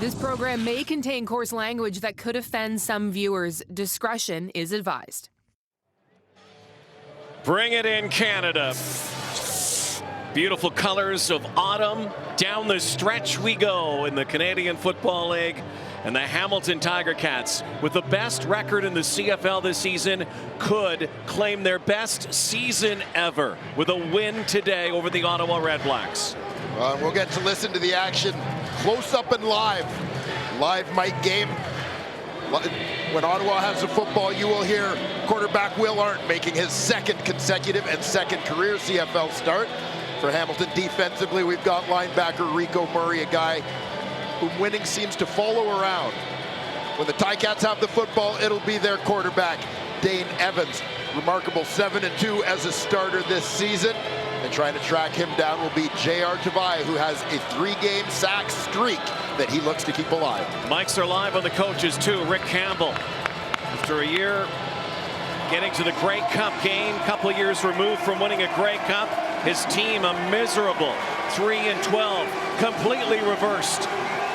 This program may contain coarse language that could offend some viewers. Discretion is advised. Bring it in, Canada. Beautiful colors of autumn. Down the stretch we go in the Canadian Football League. And the Hamilton Tiger Cats, with the best record in the CFL this season, could claim their best season ever with a win today over the Ottawa REDBLACKS. We'll get to listen to the action close up and live. Live mic game. When Ottawa has the football, you will hear quarterback Will Arndt making his second consecutive and second career CFL start. For Hamilton defensively, we've got linebacker Rico Murray, a guy whom winning seems to follow around. When the Ticats have the football, it'll be their quarterback, Dane Evans. Remarkable 7-2 as a starter this season. And trying to track him down will be J.R. Tavai, who has a 3-game sack streak that he looks to keep alive. Mics are live on the coaches too. Rick Campbell, after a year getting to the Grey Cup game, couple of years removed from winning a Grey Cup, his team a miserable 3-12, completely reversed.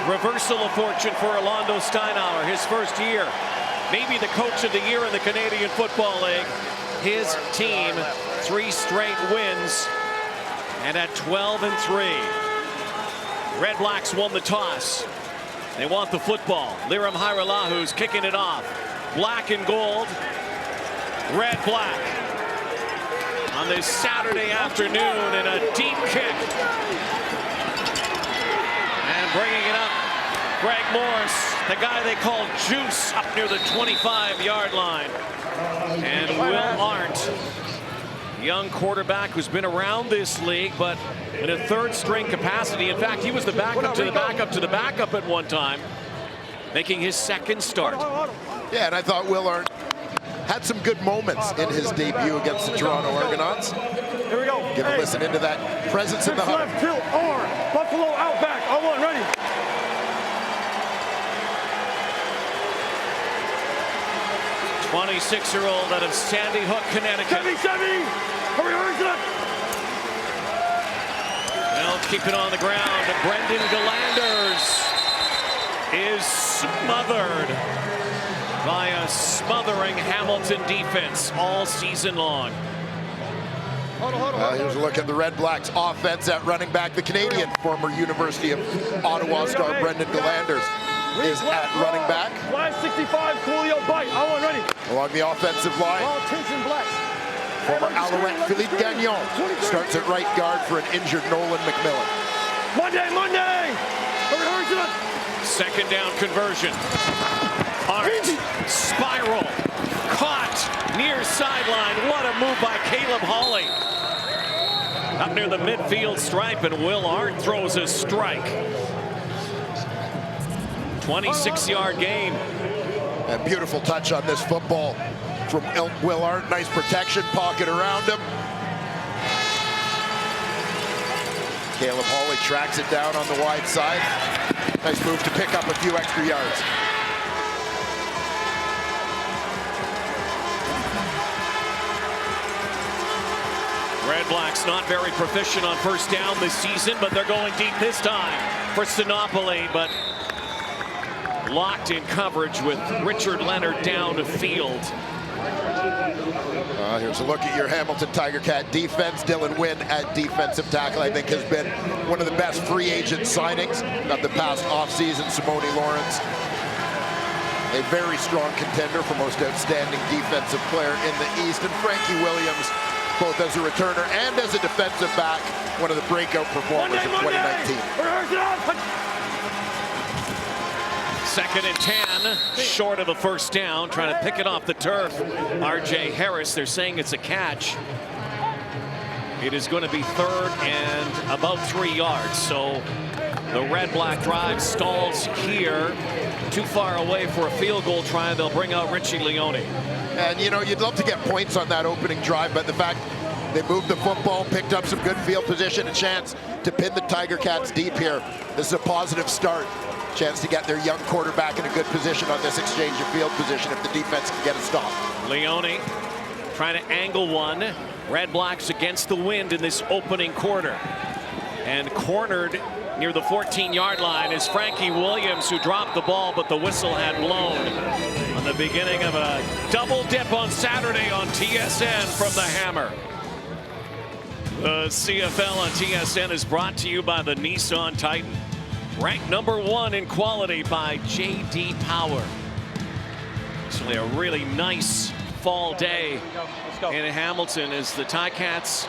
Reversal of fortune for Orlando Steinauer, his first year. Maybe the coach of the year in the Canadian Football League. His team, 3 straight wins, and at 12-3. REDBLACKS won the toss. They want the football. Liram Hajrullahu kicking it off. Black and gold, red black. On this Saturday afternoon, and a deep kick. And bringing it up, Greg Morris, the guy they call Juice, up near the 25-yard line. And Will Arndt, young quarterback who's been around this league, but in a third-string capacity. In fact, he was the backup to the backup to the backup at one time, making his second start. Yeah, and I thought Will Arndt had some good moments in his debut against the Toronto Argonauts. Here we go. Give a listen into that presence in the huddle. Left, tilt, arm, Buffalo out back, R1, ready. 26-year-old out of Sandy Hook, Connecticut. Hurry. Well, keep it on the ground. Brendan Galanders is smothered by a smothering Hamilton defense all season long. Here's a look at the REDBLACKS offense at running back. The Canadian former University of Ottawa star Brendan Galanders is at running back. Line 65, Coolio bite. R1, ready. Along the offensive line, Attention, blacks. former Alouette Philippe Gagnon starts at right guard for an injured Nolan McMillan. Monday. Hurry. Second down conversion. Arndt, spiral, caught, near sideline. What a move by Caleb Hawley. Up near the midfield stripe, and Will Arndt throws a strike. 26-yard gain. And beautiful touch on this football from Will Arndt. Nice protection, pocket around him. Caleb Hawley tracks it down on the wide side. Nice move to pick up a few extra yards. REDBLACKS not very proficient on first down this season, but they're going deep this time for Sinopoli, but locked in coverage with Richard Leonard down the field. Here's a look at your Hamilton Tiger Cat defense. Dylan Wynn at defensive tackle, I think, has been one of the best free agent signings of the past offseason. Simone Lawrence, a very strong contender for most outstanding defensive player in the East. And Frankie Williams, both as a returner and as a defensive back, one of the breakout performers of 2019. Second and 10, short of a first down, trying to pick it off the turf. R.J. Harris, they're saying it's a catch. It is going to be third and about 3 yards. So the REDBLACK drive stalls here. Too far away for a field goal try. They'll bring out Richie Leone. And, you know, you'd love to get points on that opening drive, but the fact they moved the football, picked up some good field position, a chance to pin the Tiger Cats deep here. This is a positive start. Chance to get their young quarterback in a good position on this exchange of field position if the defense can get a stop. Leone trying to angle one. REDBLACKS against the wind in this opening quarter. And cornered near the 14-yard line is Frankie Williams, who dropped the ball, but the whistle had blown on the beginning of a double dip on Saturday on TSN from the Hammer. The CFL on TSN is brought to you by the Nissan Titan, ranked #1 in quality by J.D. Power. Actually, a really nice fall day in Hamilton as the Ticats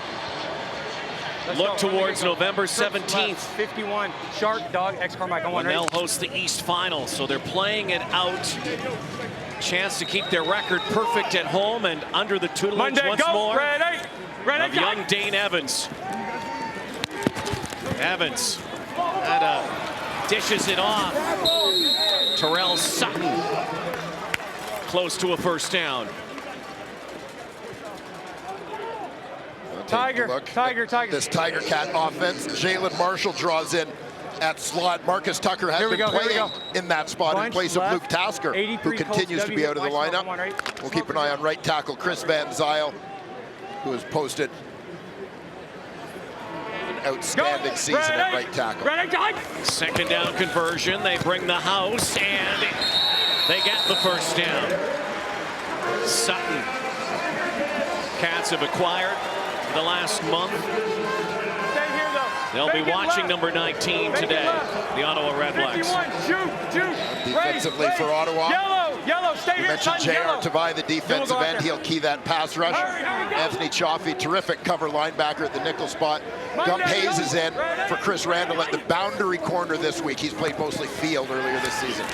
look towards November 17th. 51, Shark, Dog, X Carmichael. When they'll host the East Final, so they're playing it out. Chance to keep their record perfect at home and under the tutelage once more of young Dane Evans. Evans dishes it off. Terrell Sutton close to a first down. Tiger. This Tiger Cat offense. Jalen Marshall draws in at slot. Marcus Tucker has been playing in that spot in place of Luke Tasker, who continues to be out of the lineup. We'll keep an eye on right tackle Chris Van Zyl, who has posted an outstanding season at right tackle. Second down conversion. They bring the house and they get the first down. Sutton. Cats have acquired the last month. They'll be watching number 19 today, the Ottawa REDBLACKS. Defensively for Ottawa. Yellow, stay here. You mentioned J.R. Tavai, the defensive end. He'll key that pass rush. Anthony Chaffee, terrific cover linebacker at the nickel spot. Gump Hayes is in for Chris Randall at the boundary corner this week. He's played mostly field earlier this season.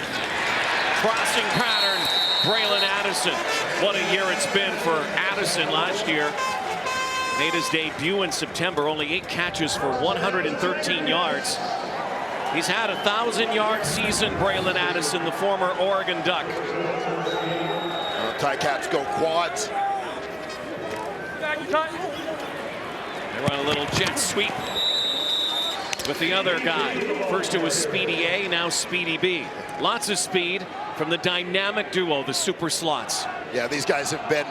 Crossing pattern, Braylon Addison. What a year it's been for Addison last year. Made his debut in September, only 8 catches for 113 yards. He's had a 1,000-yard season, Braylon Addison, the former Oregon Duck. Ticats go quads. They run a little jet sweep with the other guy. First it was Speedy A, now Speedy B. Lots of speed from the dynamic duo, the super slots. Yeah, these guys have been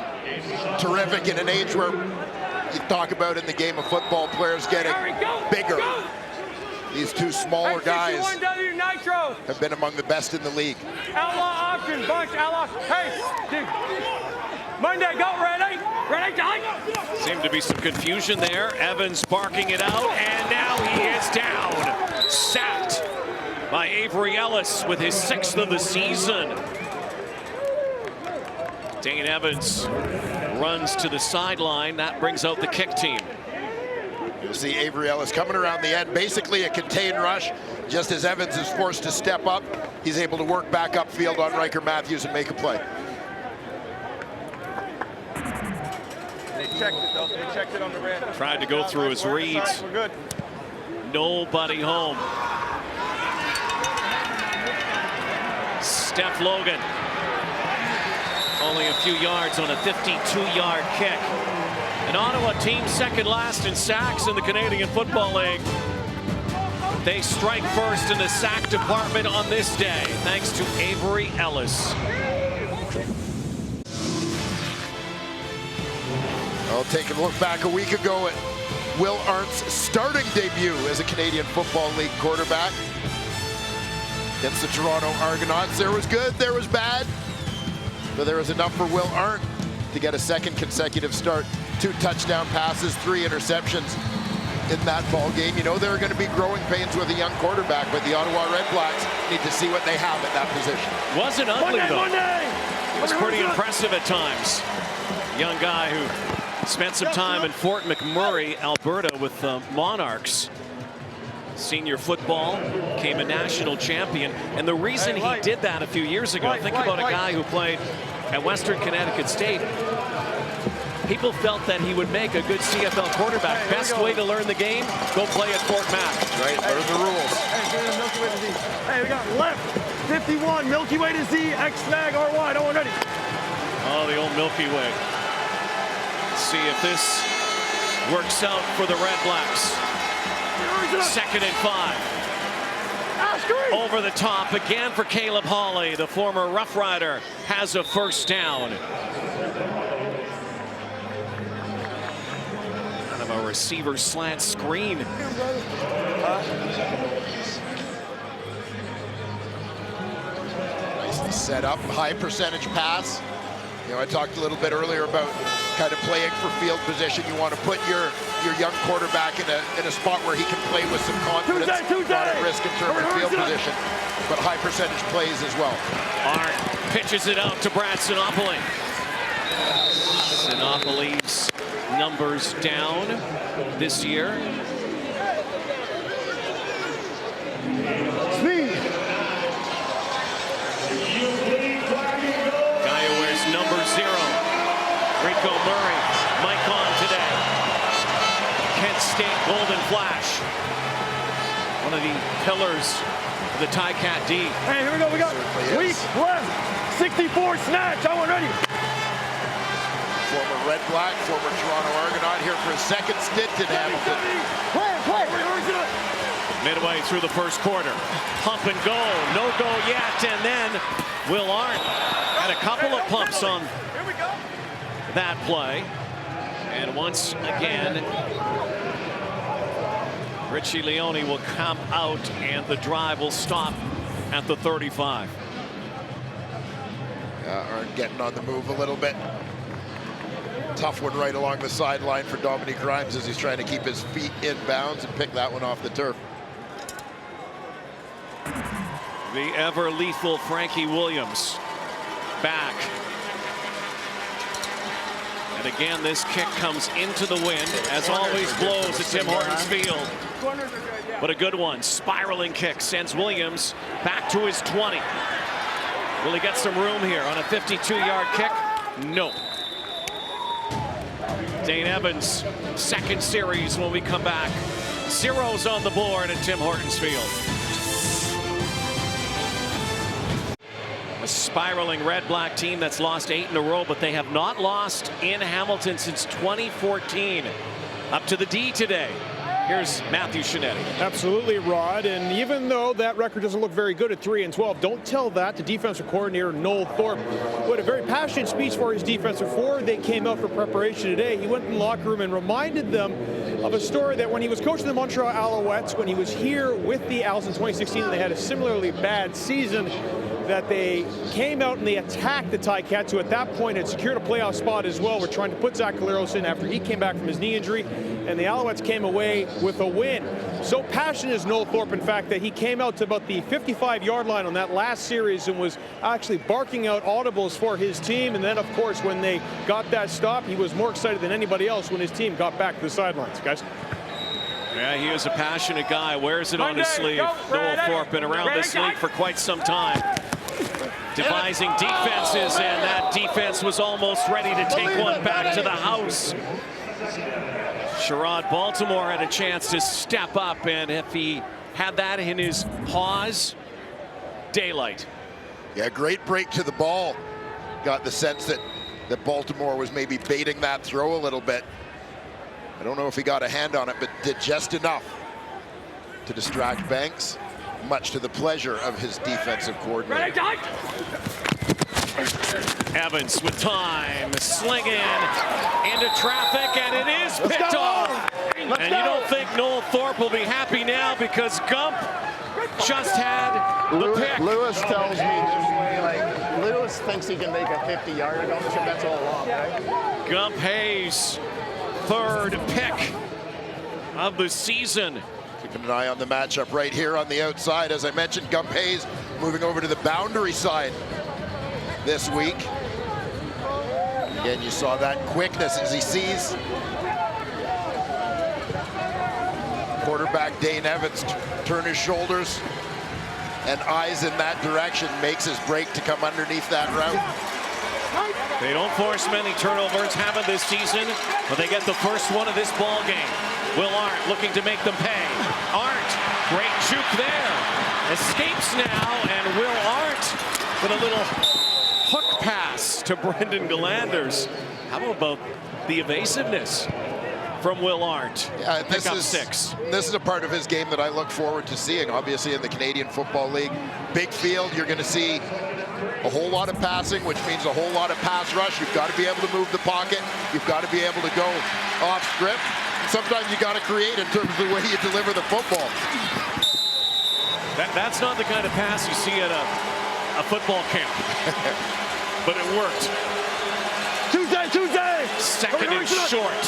terrific in an age where you talk about in the game of football, players getting bigger. These two smaller guys have been among the best in the league. Outlaw option, bunch, outlaw. Hey, dude. Monday, go, ready, die. Seemed to be some confusion there. Evans barking it out, and now he is down. Sacked by Avery Ellis with his 6th of the season. Dane Evans runs to the sideline. That brings out the kick team. You'll see Avery Ellis coming around the end, basically a contained rush. Just as Evans is forced to step up, he's able to work back upfield on Riker Matthews and make a play. They checked it, though. They checked it on the red. Tried to go through his reads. We're good. Nobody home. Steph Logan. Only a few yards on a 52-yard kick. An Ottawa team second last in sacks in the Canadian Football League. They strike first in the sack department on this day, thanks to Avery Ellis. I'll take a look back a week ago at Will Arndt's starting debut as a Canadian Football League quarterback against the Toronto Argonauts. There was good, there was bad. But there was enough for Will Arndt to get a second consecutive start. 2 touchdown passes, 3 interceptions in that ball game. You know there are going to be growing pains with a young quarterback, but the Ottawa REDBLACKS need to see what they have at that position. Wasn't ugly, though. Monday. He was pretty impressive at times. Young guy who spent some time in Fort McMurray, Alberta with the Monarchs. Senior football, became a national champion. And the reason he did that a few years ago, think about a guy who played at Western Connecticut State. People felt that he would make a good CFL quarterback. Best way to learn the game, go play at Fort Mac. Right, there's the rules. Hey, we got left, 51, Milky Way to Z, X-Mag, R-Y, no one ready. Oh, the old Milky Way. Let's see if this works out for the REDBLACKS. 2nd and 5. Over the top again for Caleb Hawley. The former Rough Rider has a first down. Kind of a receiver slant screen Nicely set up, high percentage pass. You know, I talked a little bit earlier about kind of playing for field position. You want to put your young quarterback in a spot where he can play with some confidence, not at risk in terms of field position, but high percentage plays as well. Arndt pitches it out to Brad Sinopoli. Sinopoli's numbers down this year. Guy who wears number 0, Rico Murray, Mike on today. Kent State Golden Flash, one of the pillars of the Ticat D. Hey, here we go. We got weak left, 64 snatch. I want ready. Former Red Black, former Toronto Argonaut, here for his second stint in Hamilton. Midway through the first quarter, pump and go, no go yet, and then Will Arndt had a couple of pumps on that play. And once again, Richie Leone will come out and the drive will stop at the 35. Arndt getting on the move a little bit. Tough one right along the sideline for Dominique Grimes as he's trying to keep his feet in bounds and pick that one off the turf. The ever lethal Frankie Williams back. And again, this kick comes into the wind, as always blows at Tim Hortons Field. But a good one, spiraling kick sends Williams back to his 20. Will he get some room here on a 52-yard kick? No. Dane Evans, second series when we come back. Zeros on the board at Tim Hortons Field. A spiraling Red-Black team that's lost 8 in a row, but they have not lost in Hamilton since 2014. Up to the D today. Here's Matthew Shinetti. Absolutely, Rod. And even though that record doesn't look very good at 3-12, don't tell that to defensive coordinator Noel Thorpe, who had a very passionate speech for his defensive forward. They came out for preparation today. He went in the locker room and reminded them of a story that when he was coaching the Montreal Alouettes, when he was here with the Owls in 2016, and they had a similarly bad season, that they came out and they attacked the Ticats, who at that point had secured a playoff spot as well. We're trying to put Zach Caleros in after he came back from his knee injury, and the Alouettes came away with a win. So passionate is Noel Thorpe, in fact, that he came out to about the 55-yard line on that last series and was actually barking out audibles for his team. And then, of course, when they got that stop, he was more excited than anybody else when his team got back to the sidelines. Guys? Yeah, he is a passionate guy, wears it on his sleeve. Noel Thorpe been around this league for quite some time, devising defenses, and that defense was almost ready to take one back to the house. Sherrod Baltimore had a chance to step up, and if he had that in his paws, daylight. Yeah, great break to the ball. Got the sense that Baltimore was maybe baiting that throw a little bit. I don't know if he got a hand on it, but did just enough to distract Banks, much to the pleasure of his defensive coordinator. Evans with time, slinging into traffic, and it is picked off. And you don't think Noel Thorpe will be happy now because Gump just had the pick. Lewis tells me Lewis thinks he can make a 50-yarder. Don't think that's all wrong, right? Gump Hayes, third pick of the season. Keeping an eye on the matchup right here on the outside. As I mentioned, Gump Hayes moving over to the boundary side this week. Again, you saw that quickness as he sees quarterback Dane Evans turn his shoulders and eyes in that direction, makes his break to come underneath that route. They don't force many turnovers, haven't this season, but they get the first one of this ball game. Will Arndt looking to make them pay. Arndt, great juke there. Escapes now, and Will Arndt with a little hook pass to Brendan Galanders. How about the evasiveness from Will Arndt? Yeah, Pick up 6. This is a part of his game that I look forward to seeing, obviously, in the Canadian Football League. Big field, you're going to see a whole lot of passing, which means a whole lot of pass rush. You've got to be able to move the pocket. You've got to be able to go off script. sometimes you got to create in terms of the way you deliver the football. That's not the kind of pass you see at a football camp. But it worked. Tuesday! Second and short.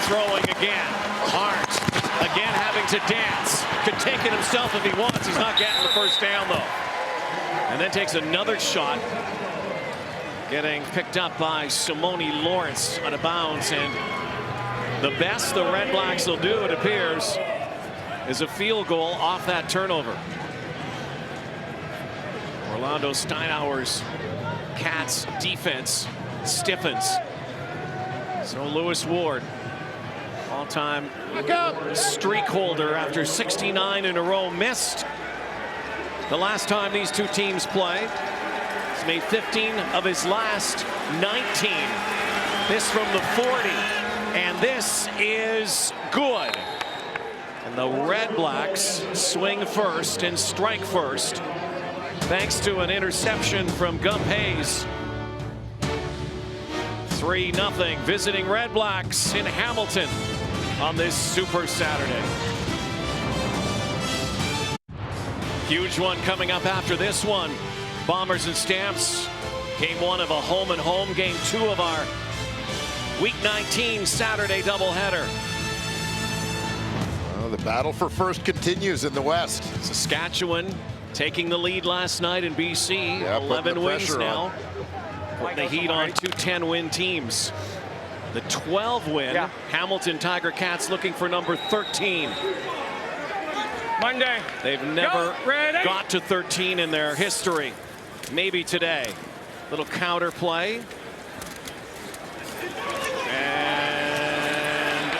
Throwing again. Hart again having to dance. Could take it himself if he wants. He's not getting the first down though. And then takes another shot. Getting picked up by Simone Lawrence out of bounds. And the best the Red Blacks will do, it appears, is a field goal off that turnover. Orlando Steinauer's Cats defense stiffens. So Lewis Ward, all-time streak holder after 69 in a row, missed the last time these two teams played. He's made 15 of his last 19. This from the 40, and this is good. And the Red Blacks swing first and strike first, thanks to an interception from Gump Hayes. 3-0 visiting Red Blacks in Hamilton on this Super Saturday. Huge one coming up after this one. Bombers and Stamps, game 1 of a home and home, game 2 of our Week 19 Saturday doubleheader. Well, the battle for first continues in the West. Saskatchewan taking the lead last night in BC. 11 wins now. Putting the heat on 2 10-win teams. The 12-win Hamilton Tiger Cats looking for number 13. Monday. They've never got to 13 in their history. Maybe today. Little counter play. And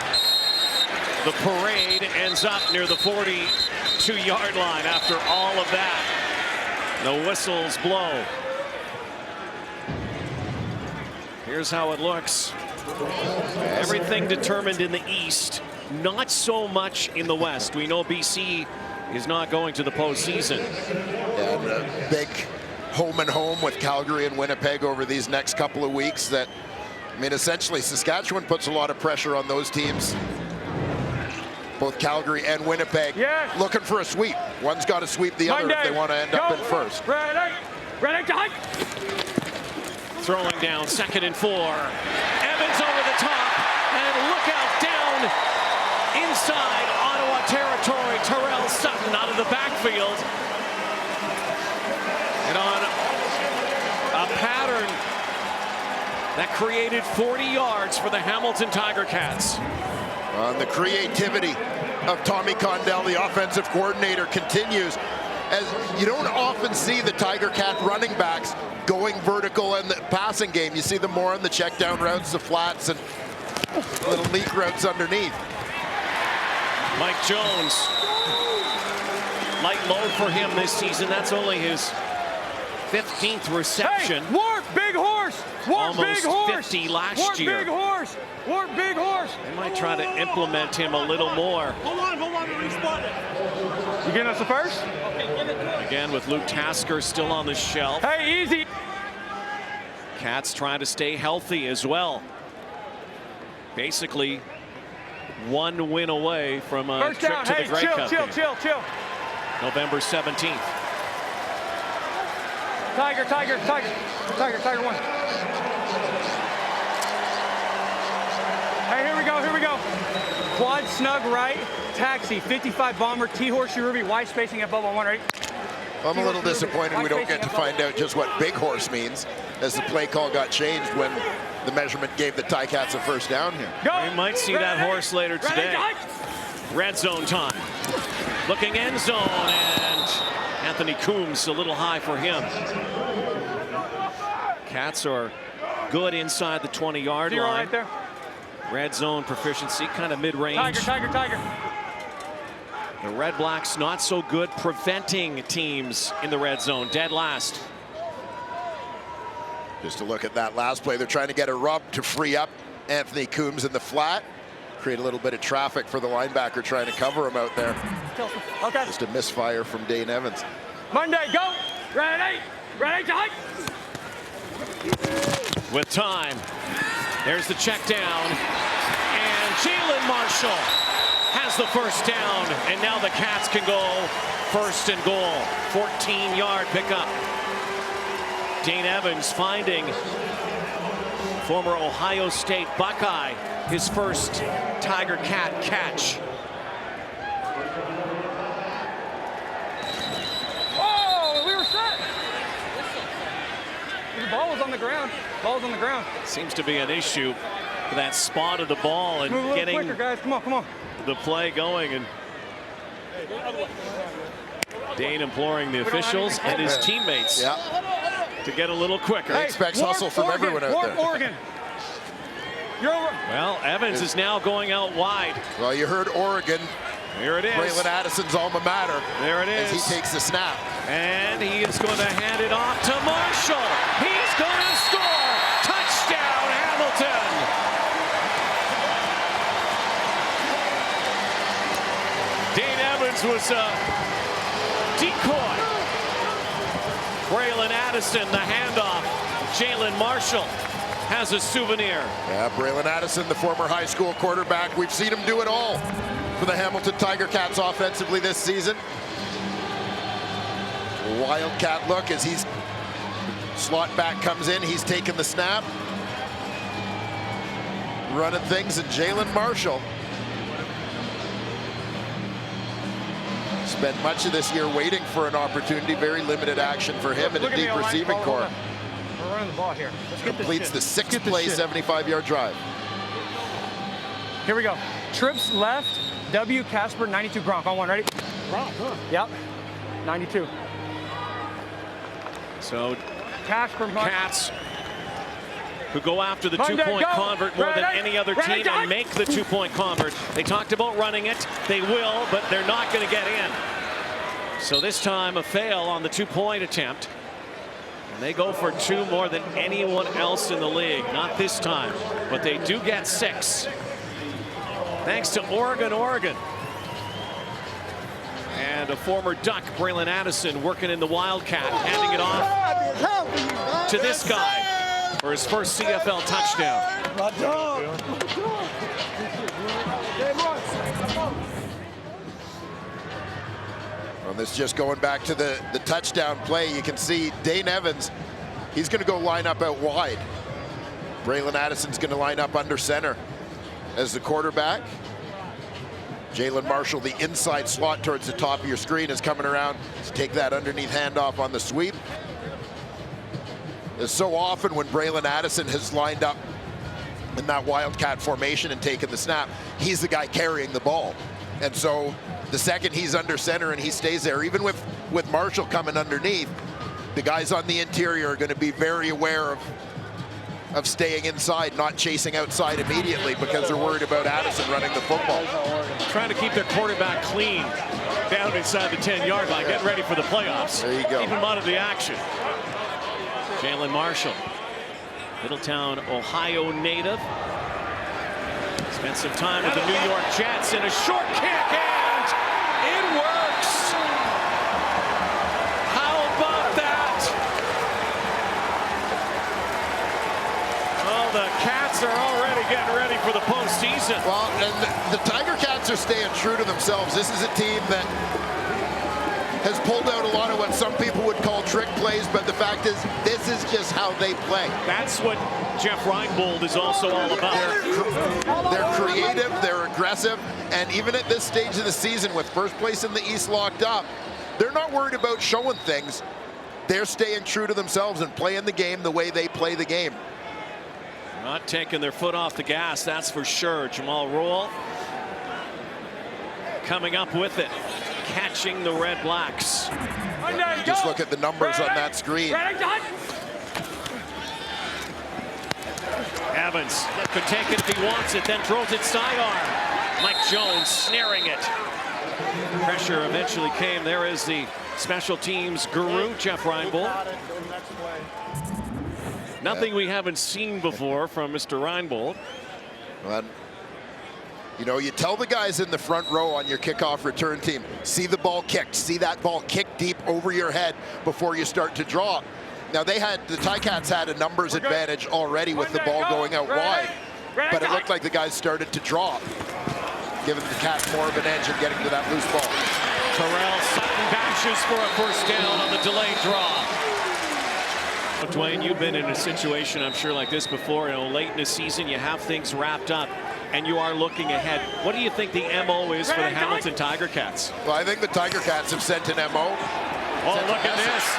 the parade ends up near the 42-yard line after all of that. The whistles blow. Here's how it looks. Everything determined in the East, not so much in the West. We know BC is not going to the postseason. And a big home and home with Calgary and Winnipeg over these next couple of weeks. That, I mean, essentially Saskatchewan puts a lot of pressure on those teams. Both Calgary and Winnipeg looking for a sweep. One's got to sweep the other if they want to end up in first. Ready to hike. Throwing down 2nd and 4. Evans over the top, and look out down inside Ottawa territory. Terrell Sutton out of the backfield. And on a pattern that created 40 yards for the Hamilton Tiger Cats. On the creativity of Tommy Condell, the offensive coordinator, continues. As you don't often see the Tiger Cat running backs going vertical in the passing game. You see them more on the check down routes, the flats, and little leak routes underneath. Mike Jones, light load for him this season. That's only his 15th reception. Hey, Wart, big horse. Wart, almost big horse. 50 last Wart, year. Big horse. Wart, big horse. They might try to implement him a little more. Hold on, respond it. You getting us the first? Again with Luke Tasker still on the shelf. Hey, easy. Cats trying to stay healthy as well. Basically, 1 win away from a first trip down. to the Grey Cup game. Chill. November 17th. Tiger 1. Hey, here we go. Quad snug right, taxi, 55 bomber, T-horseshoe ruby, wide spacing at bubble 1, right? I'm a little disappointed we don't get to find out just what big horse means, as the play call got changed when the measurement gave the Ticats a first down here. We might see that horse later today. Red zone time. Looking end zone, and Anthony Coombs a little high for him. Cats are good inside the 20-yard line. Right there. Red zone proficiency, kind of mid-range. Tiger. The Red Blacks not so good preventing teams in the red zone. Dead last. Just to look at that last play, they're trying to get a rub to free up Anthony Coombs in the flat. Create a little bit of traffic for the linebacker trying to cover him out there. Okay. Just a misfire from Dane Evans. Monday, go. Ready to hike. With time. There's the check down. And Jalen Marshall has the first down, and now the Cats can go first and goal. 14-yard pickup. Dane Evans finding former Ohio State Buckeye his first Tiger Cat catch. Oh, we were set. The ball was on the ground. Ball was on the ground. Seems to be an issue for that spot of the ball and Move a little getting quicker, guys. Come on, come on. the play going. And Dane imploring the officials and his teammates to get a little quicker. He expects hustle from everyone out there. Oregon. You're over. Well, Evans is now going out wide. Well, you heard Oregon. Here it is. Braylon Addison's alma mater. There it is. As he takes the snap. And he is going to hand it off to Marshall. He's going to score. Touchdown, Hamilton. Dane Evans was a decoy. Braylon Addison, the handoff. Jalen Marshall has a souvenir. Yeah, Braylon Addison, the former high school quarterback. We've seen him do it all for the Hamilton Tiger Cats offensively this season. Wildcat look as he's slot back comes in. He's taking the snap, running things, and Jalen Marshall spent much of this year waiting for an opportunity. Very limited action for him in a deep receiving corps. We're running the ball here. Let's get Completes the this shit. 6th-play 75-yard drive. Here we go. Trips left. W. Casper 92 Gronk on one. Ready? Gronk, huh? Yep. 92. So Casper. Cats who go after the Monday, two-point go. convert more than Ready? any other Ready, team and make the two-point convert. They talked about running it. They will, but they're not going to get in. So this time a fail on the two-point attempt. And they go for 2 more than anyone else in the league. Not this time, but they do get 6. Thanks to Oregon. And a former Duck, Braylon Addison, working in the Wildcat, handing it off to this guy for his first CFL touchdown. Well, this just going back to the touchdown play. You can see Dane Evans, he's going to go line up out wide. Braylon Addison's going to line up under center as the quarterback. Jalen Marshall, the inside slot towards the top of your screen, is coming around to take that underneath handoff on the sweep. As so often when Braylon Addison has lined up in that Wildcat formation and taken the snap, he's the guy carrying the ball. And so the second he's under center and he stays there, even with Marshall coming underneath, the guys on the interior are going to be very aware of staying inside, not chasing outside immediately because they're worried about Addison running the football. Trying to keep their quarterback clean down inside the 10-yard line, getting ready for the playoffs. There you go. Keep him out of the action. Jalen Marshall, Middletown, Ohio native. Spent some time with the New York Jets in a short kick, and it works. How about that? Well, the Cats are already getting ready for the postseason. Well, and the Tiger Cats are staying true to themselves. This is a team that has pulled out a lot of what some people would call trick plays, but the fact is, this is just how they play. That's what Jeff Reinbold is also all about. They're creative, they're aggressive, and even at this stage of the season with first place in the East locked up, they're not worried about showing things. They're staying true to themselves and playing the game the way they play the game. Not taking their foot off the gas, that's for sure. Jamal Rowell coming up with it, catching the Red Blacks. Just look at the numbers on that screen. Evans could take it if he wants it, then throws it sidearm. Mike Jones snaring it. Pressure eventually came. There is the special teams guru, Jeff Reinbold. Nothing we haven't seen before from Mr. Reinbold. Well, you know, you tell the guys in the front row on your kickoff return team, see the ball kicked, see that ball kicked deep over your head before you start to draw. Now the Ticats had a numbers advantage already with the ball going out wide. but it looked like the guys started to drop, giving the Cats more of an edge and getting to that loose ball. Terrell Sutton bashes for a first down on the delayed draw. Dwayne, you've been in a situation, I'm sure, like this before. You know, late in the season, you have things wrapped up, and you are looking ahead. What do you think the MO is for the Hamilton Tiger Cats? Well, I think the Tiger Cats have sent an MO. Oh, look at this.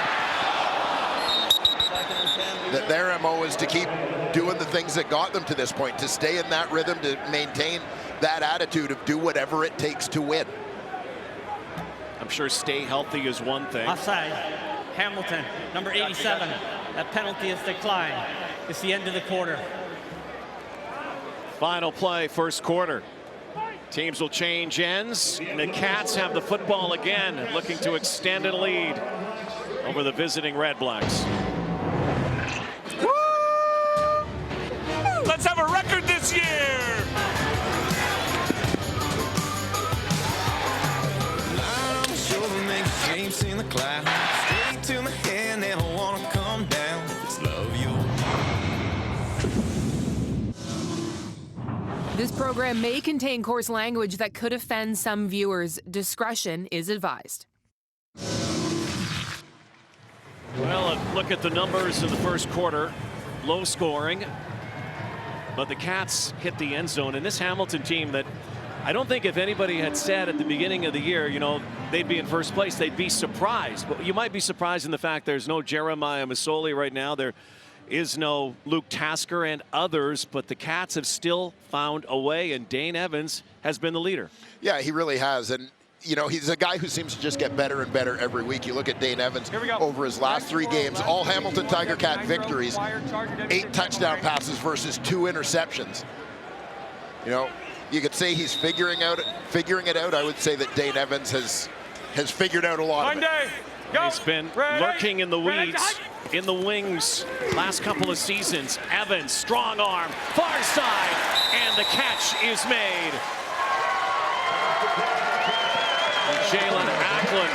That their MO is to keep doing the things that got them to this point, to stay in that rhythm, to maintain that attitude of do whatever it takes to win. I'm sure stay healthy is one thing. Offside. Hamilton, number 87. That penalty is declined. It's the end of the quarter. Final play, first quarter. Teams will change ends, and the Cats have the football again, looking to extend a lead over the visiting Red Blacks. Woo! Let's have a record this year! In the cloud, straight to my head, never wanna come down. It's love you. This program may contain coarse language that could offend some viewers. Discretion is advised. Well, look at the numbers in the first quarter. Low scoring, but the Cats hit the end zone. And this Hamilton team that I don't think if anybody had said at the beginning of the year, you know, they'd be in first place, they'd be surprised. But you might be surprised in the fact there's no Jeremiah Masoli right now. There is no Luke Tasker and others, but the Cats have still found a way, and Dane Evans has been the leader. Yeah, he really has. And, you know, he's a guy who seems to just get better and better every week. You look at Dane Evans over his last 3 games, all Hamilton Tiger Cat victories, 8 touchdown passes versus 2 interceptions. You know, you could say he's figuring it out. I would say that Dane Evans has figured out a lot of it. He's been lurking in the weeds, in the wings, last couple of seasons. Evans, strong arm, far side, and the catch is made. Jalen Acklin,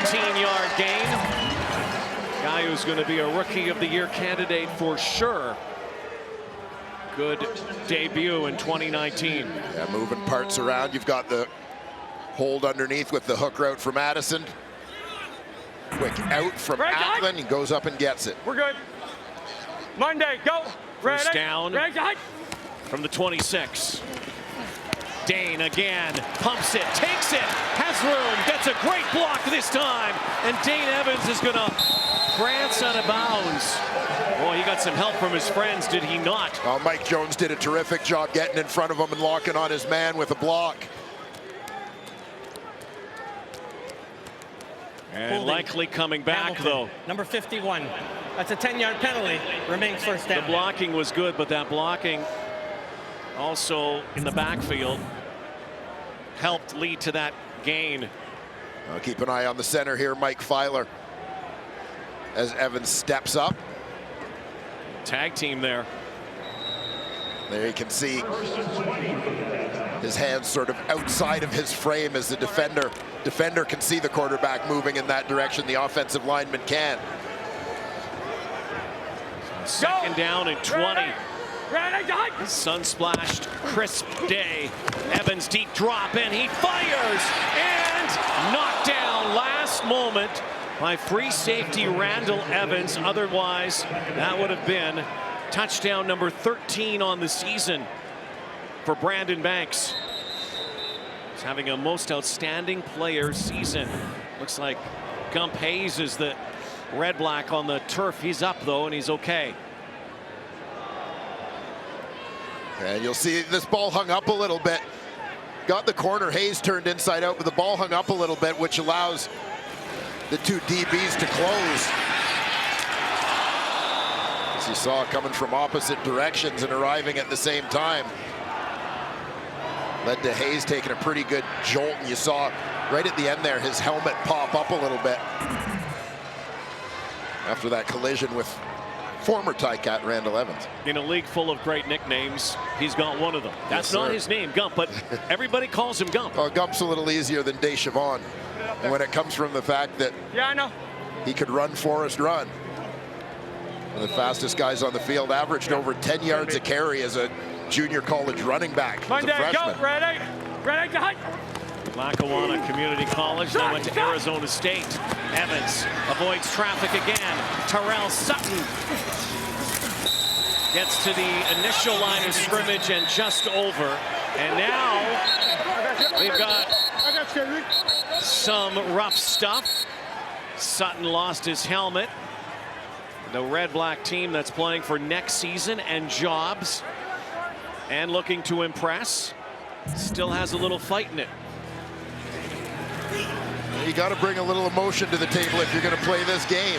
18-yard gain. Guy who's going to be a Rookie of the Year candidate for sure. Good debut in 2019. Yeah, moving parts around. You've got the hold underneath with the hook route from Addison. Quick out from Acklin. He goes up and gets it. We're good. Monday, go. First down from the 26. Dane again, pumps it, takes it, has room, gets a great block this time, and Dane Evans is gonna prance out of bounds. Boy, he got some help from his friends, did he not? Oh, Mike Jones did a terrific job getting in front of him and locking on his man with a block. And Holding. likely coming back, Hamilton, though. number 51. That's a 10-yard penalty. Remains first down. The blocking was good, but that blocking also in the backfield helped lead to that gain. I'll keep an eye on the center here, Mike Filer, as Evans steps up. Tag team there. There you can see his hands sort of outside of his frame as the defender can see the quarterback moving in that direction. The offensive lineman can. Second down and 20. Sun-splashed, crisp day. Evans deep drop, and he fires, and knocked down last moment by free safety Randall Evans. Otherwise, that would have been touchdown number 13 on the season for Brandon Banks. He's having a most outstanding player season. Looks like Gump Hayes is the Red Black on the turf. He's up, though, and he's okay. And you'll see this ball hung up a little bit. Got the corner. Hayes turned inside out, but the ball hung up a little bit, which allows the 2 DBs to close. As you saw, coming from opposite directions and arriving at the same time. Led to Hayes taking a pretty good jolt, and you saw right at the end there his helmet pop up a little bit after that collision with former Ticat Randall Evans. In a league full of great nicknames, he's got one of them. That's not his name, Gump, but everybody calls him Gump. Well, Gump's a little easier than Deschavon. And when it comes from the fact that I know he could run Forrest Run. One of the fastest guys on the field, averaged over 10 yards a carry as a junior college running back. As a freshman. Ready, go. Lackawanna Community College, then went to Arizona State. Evans avoids traffic again. Terrell Sutton gets to the initial line of scrimmage and just over. And now we've got some rough stuff. Sutton lost his helmet. The red-black team that's playing for next season and jobs and looking to impress still has a little fight in it. You got to bring a little emotion to the table if you're going to play this game.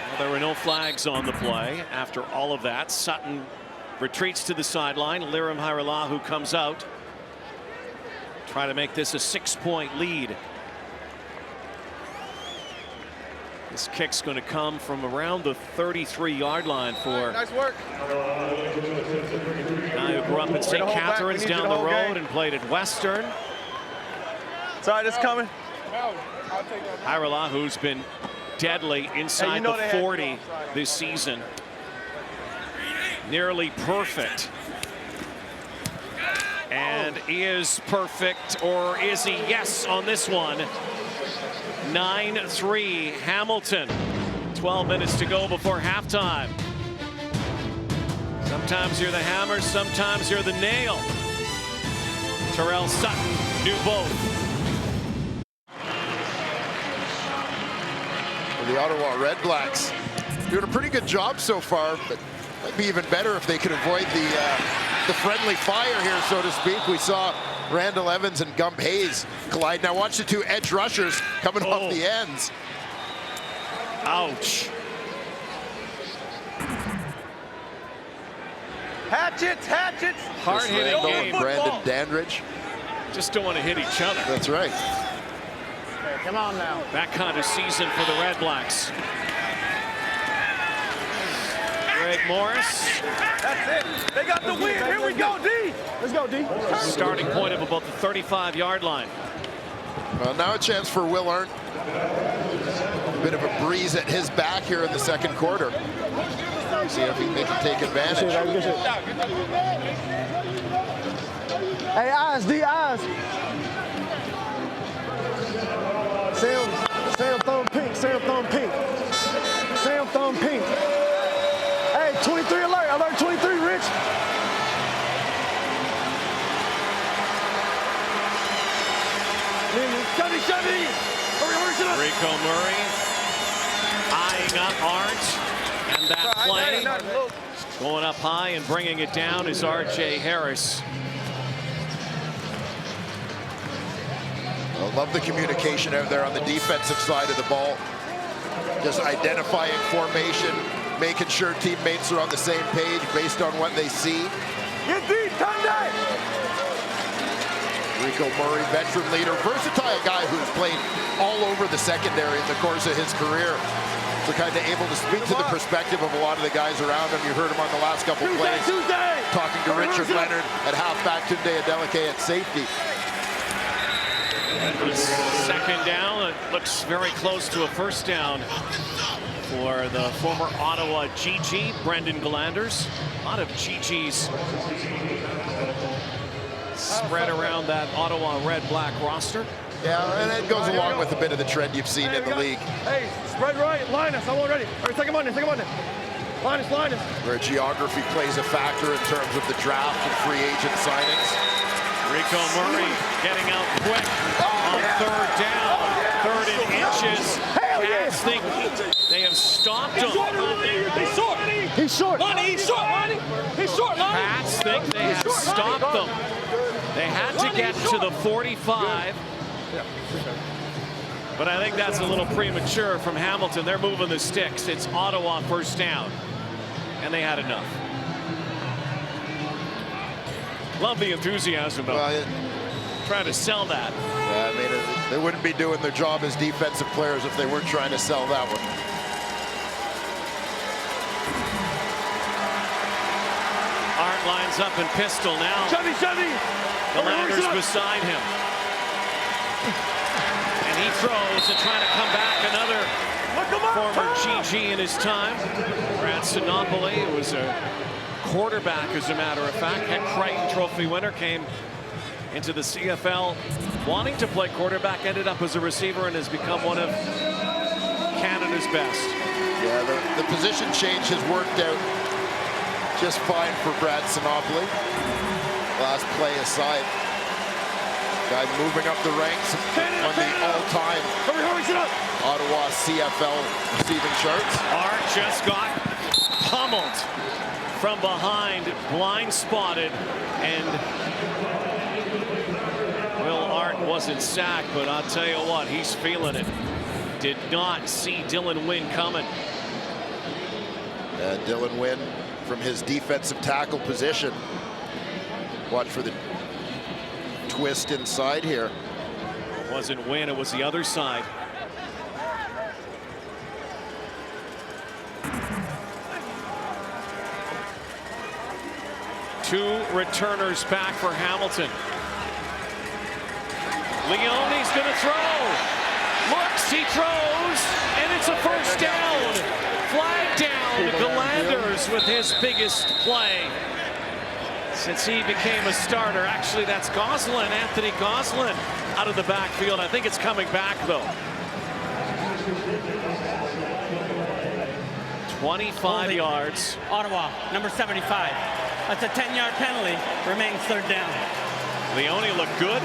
Well, there were no flags on the play after all of that. Sutton retreats to the sideline. Lirim Hajrullahu comes out. Try to make this a 6-point lead. This kick's going to come from around the 33-yard line for Nice work. guy who grew up in St. Catharines down the road and played at Western. Sorry, this coming. Hajrullahu, who's been deadly inside the 40 this season. Nearly perfect. And is perfect, or is he? Yes, on this one. 9-3 Hamilton. 12 minutes to go before halftime. Sometimes you're the hammer, sometimes you're the nail. Terrell Sutton knew both. The Ottawa REDBLACKS doing a pretty good job so far, but might be even better if they could avoid the friendly fire here, so to speak. We saw Randall Evans and Gump Hayes collide. Now watch the two edge rushers coming off the ends. Ouch. Hatchets. Hard-hitting game. Brandon Dandridge. Just don't want to hit each other. That's right. Hey, come on now. That kind of season for the REDBLACKS. Greg Morris. That's it. They got the win. Here we go, D. Let's go, D. Starting point of about the 35-yard line. Well, now a chance for Will Arndt. A bit of a breeze at his back here in the second quarter. See if they can take advantage. Hey, eyes, D, eyes. Sam thumb pink, Sam thumb pink. Sam thumb pink. Hey, 23 alert 23, Rich. Chevy. Rico Murray eyeing up Arndt, and that play going up high and bringing it down is R.J. Harris. I love the communication out there on the defensive side of the ball. Just identifying formation, making sure teammates are on the same page based on what they see. Get deep, Tunde! Rico Murray, veteran leader, versatile guy who's played all over the secondary in the course of his career. So kind of able to speak to the perspective of a lot of the guys around him. You heard him on the last couple plays. Talking to Richard Leonard at halfback, Tunde Adeleke at safety. Second down, it looks very close to a first down for the former Ottawa GG, Brendan Glanders. A lot of GGs spread around that Ottawa Red-Black roster. Yeah, and it goes along with a bit of the trend you've seen in the league. Hey, spread right, Linus, I'm all ready. All right, second one. Linus. Where geography plays a factor in terms of the draft and free agent signings. Rico Murray getting out quick on third down. Third and inches. Cats think they have stopped him. He's short. Pats think they have stopped them. They had to get to the 45. But I think that's a little premature from Hamilton. They're moving the sticks. It's Ottawa first down. And they had enough. Love the enthusiasm though. Trying to sell that. Yeah, I mean, they wouldn't be doing their job as defensive players if they weren't trying to sell that one. Arndt lines up in pistol now. Chevy. The Landers beside him. And he throws and trying to come back. Another former GG in his time. Brad Sinopoli, who was a quarterback, as a matter of fact. Heck, Crichton Trophy winner, came into the CFL wanting to play quarterback, ended up as a receiver, and has become one of Canada's best. Yeah, the position change has worked out just fine for Brad Sinopoli. Last play aside. Guy moving up the ranks on the all-time Ottawa CFL receiving charts. Art just got pummeled from behind, blind spotted, and Will Art wasn't sacked, but I'll tell you what, he's feeling it. Did not see Dylan Wynn coming. Dylan Wynn from his defensive tackle position. Watch for the twist inside here. It wasn't Wynn, it was the other side. Two returners back for Hamilton. Leone's going to throw. Looks, he throws, and it's a first down. Flag down. Galanders with his biggest play since he became a starter. Actually, that's Gosselin, Anthony Gosselin, out of the backfield. I think it's coming back, though. 25 yards. Ottawa, number 75. That's a 10-yard penalty. Remains third down. Leone looked good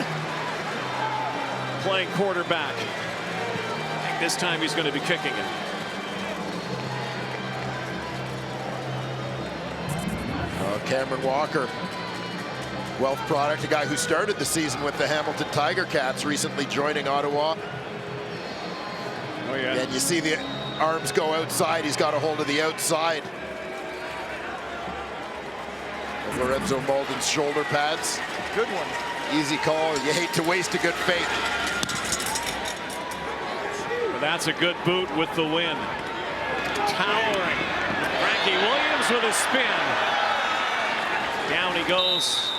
playing quarterback. I think this time he's going to be kicking it. Cameron Walker, Guelph product, a guy who started the season with the Hamilton Tiger Cats, recently joining Ottawa. Oh yeah. And you see the arms go outside. He's got a hold of the outside. Lorenzo Malden's shoulder pads. Good one. Easy call. You hate to waste a good fake. But that's a good boot with the win. Towering. Frankie Williams with a spin. Down he goes.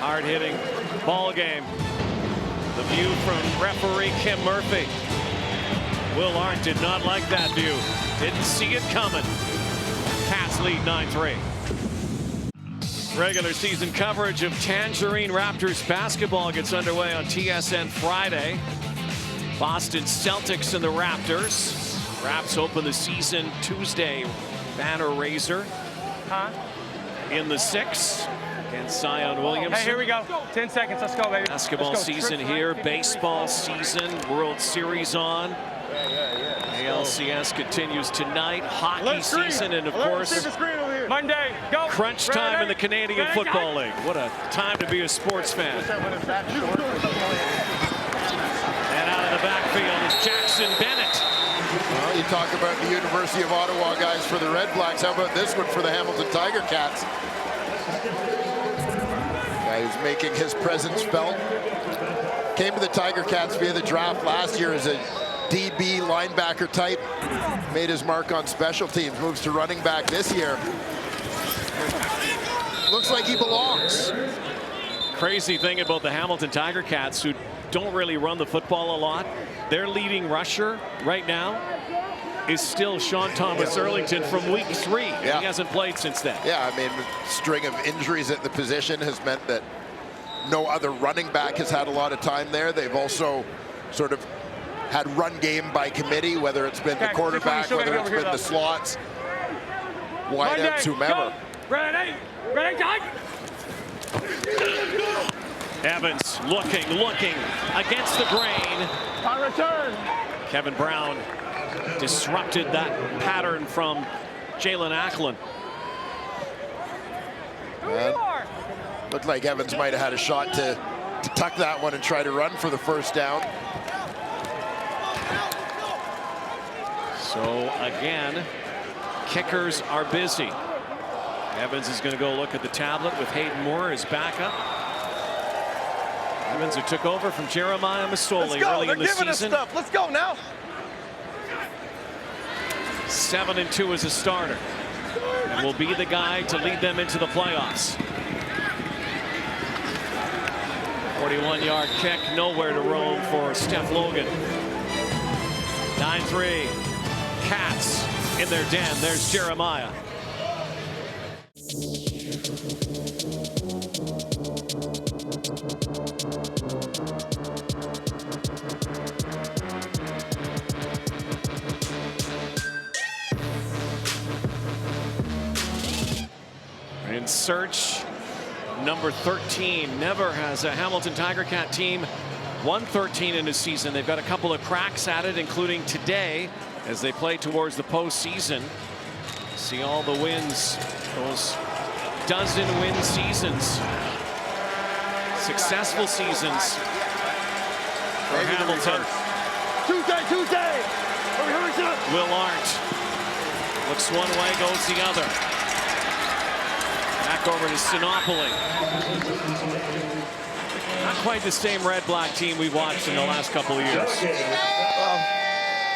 Hard hitting ball game. The view from referee Kim Murphy. Will Art did not like that view. Didn't see it coming. Cats lead 9-3. Regular season coverage of Tangerine Raptors basketball gets underway on TSN Friday. Boston Celtics and the Raptors. Raps open the season Tuesday. Banner raiser. In the 6 against Zion Williamson. Hey, here we go. 10 seconds. Let's go, baby. Basketball season here. Baseball season. World Series on. ALCS continues tonight. Hockey season, and of course, Monday, go. crunch time in the Canadian Football League. What a time to be a sports fan. And out of the backfield is Jackson Bennett. Well, you talk about the University of Ottawa guys for the REDBLACKS. How about this one for the Hamilton Tiger Cats? Guy who's making his presence felt. Came to the Tiger Cats via the draft last year as a DB linebacker type. Made his mark on special teams. Moves to running back this year. Looks like he belongs. Crazy thing about the Hamilton Tiger Cats, who don't really run the football a lot. Their leading rusher right now is still Sean Thomas Erlington from week 3. Yeah. He hasn't played since then. Yeah, I mean, string of injuries at the position has meant that no other running back has had a lot of time there. They've also sort of had run game by committee, whether it's been the quarterback, whether it's been the slots, wideouts, whomever. Ready, done. Evans looking against the grain. On return. Kevin Brown disrupted that pattern from Jalen Acklin. Looked like Evans might have had a shot to tuck that one and try to run for the first down. So again, kickers are busy. Evans is going to go look at the tablet with Hayden Moore as backup. Evans, who took over from Jeremiah Masoli early in the season. Let's go now. 7-2 as a starter, and will be the guy to lead them into the playoffs. 41-yard kick, nowhere to roam for Steph Logan. 9-3. Cats in their den. There's Jeremiah. In search, number 13. Never has a Hamilton Tiger Cat team won 13 in a season. They've got a couple of cracks at it, including today as they play towards the postseason. See all the wins, those dozen-win seasons, successful seasons for Hamilton. Tuesday. Will Arndt looks one way, goes the other. Back over to Sinopoli. Not quite the same red-black team we've watched in the last couple of years. Well,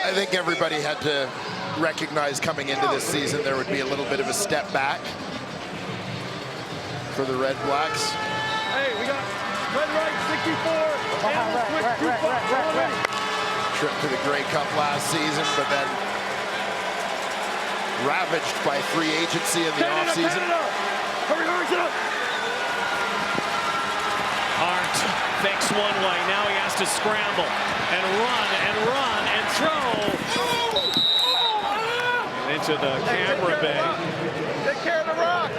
I think everybody had to recognize coming into this season there would be a little bit of a step back for the Red Blacks. Hey, we got red right 64. Trip to the Grey Cup last season, but then ravaged by free agency in the offseason. Hurry it up. Arndt fakes one way. Now he has to scramble and run and throw. Into the camera bay. Take care of the rock.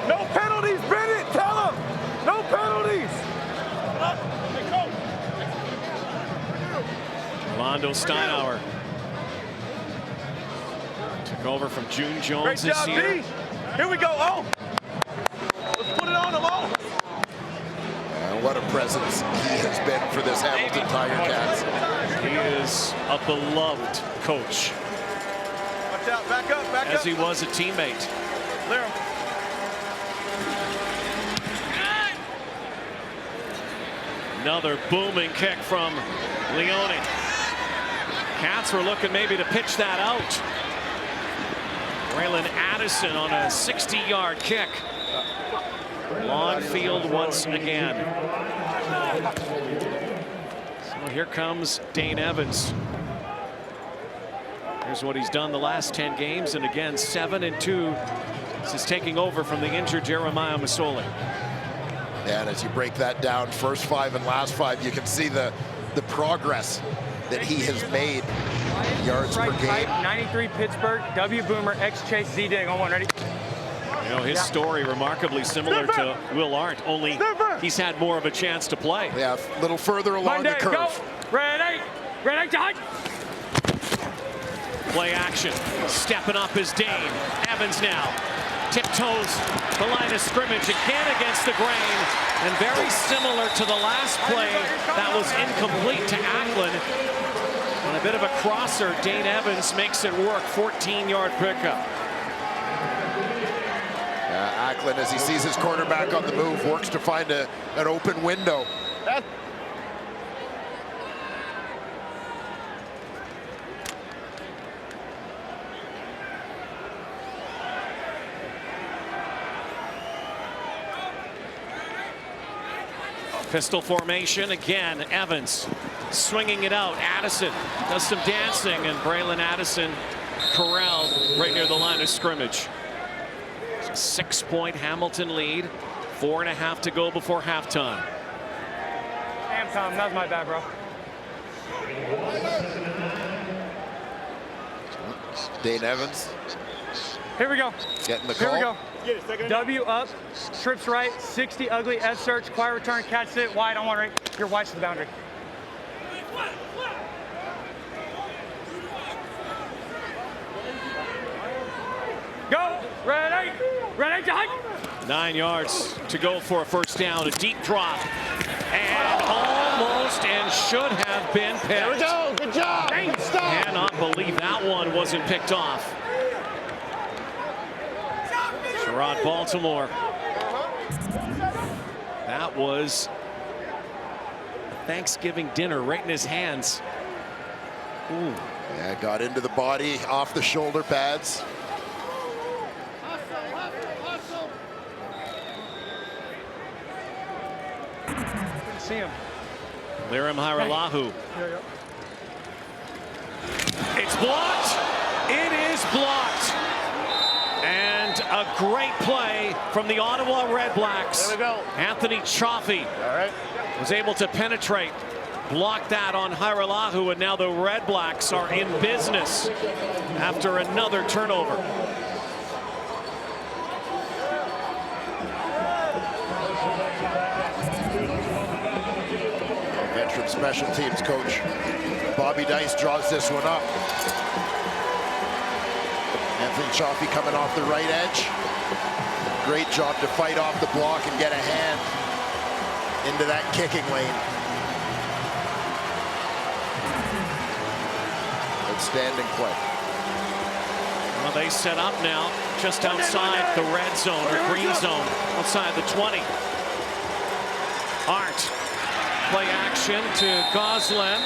No penalties, Bennett. Tell him. No penalties. Mondo Steinauer took over from June Jones Great this job, year. D. Here we go. Oh. Let's put it on them all. What a presence he has been for this Hamilton Tiger Cats. He is a beloved coach. Watch out. Back up. As he was a teammate. Clear him. Another booming kick from Leone. Cats were looking maybe to pitch that out. Braylon Addison on a 60-yard kick. Long field once again. So here comes Dane Evans. Here's what he's done the last 10 games, and again 7-2. This is taking over from the injured Jeremiah Masoli. And as you break that down, first 5 and last 5, you can see the progress that he has made. Yards per game. 93 Pittsburgh, W Boomer, X Chase, Z Dig on one. Ready? You know, his story remarkably similar to Will Arndt, only he's had more of a chance to play. Yeah, a little further along the curve. Go. Ready, time. Play action, stepping up is Dane. Evans now tiptoes the line of scrimmage again against the grain, and very similar to the last play that was incomplete to Acklin. On a bit of a crosser, Dane Evans makes it work. 14-yard pickup. Acklin, as he sees his quarterback on the move, works to find an open window. Pistol formation again. Evans swinging it out. Addison does some dancing, and Braylon Addison corralled right near the line of scrimmage. It's a 6-point Hamilton lead. 4.5 to go before halftime. Damn, Tom, that was my bad, bro. Dane Evans. Here we go. Getting the call. Here we go. W up, trips right, 60 ugly, S search, quiet return, catch sit, wide on one right. Your wide's to the boundary. Go, ready, time. 9 yards to go for a first down. A deep drop, and almost and should have been picked. There we go. Good job. Stop. Cannot believe that one wasn't picked off. Sherrod Baltimore. That was a Thanksgiving dinner right in his hands. Ooh. Yeah, got into the body, off the shoulder pads. see him. Lirim Hajrullahu. It's blocked. It is blocked. And a great play from the Ottawa REDBLACKS. There we go. Anthony Chaffee was able to penetrate, block that on Hajrullahu, and now the REDBLACKS are in business after another turnover. Veteran special teams coach Bobby Dice draws this one up. Anthony Chaffee coming off the right edge. Great job to fight off the block and get a hand into that kicking lane. Outstanding play. Well, they set up now just outside the red zone or green zone, outside the 20. Arndt, play action to Gosselin.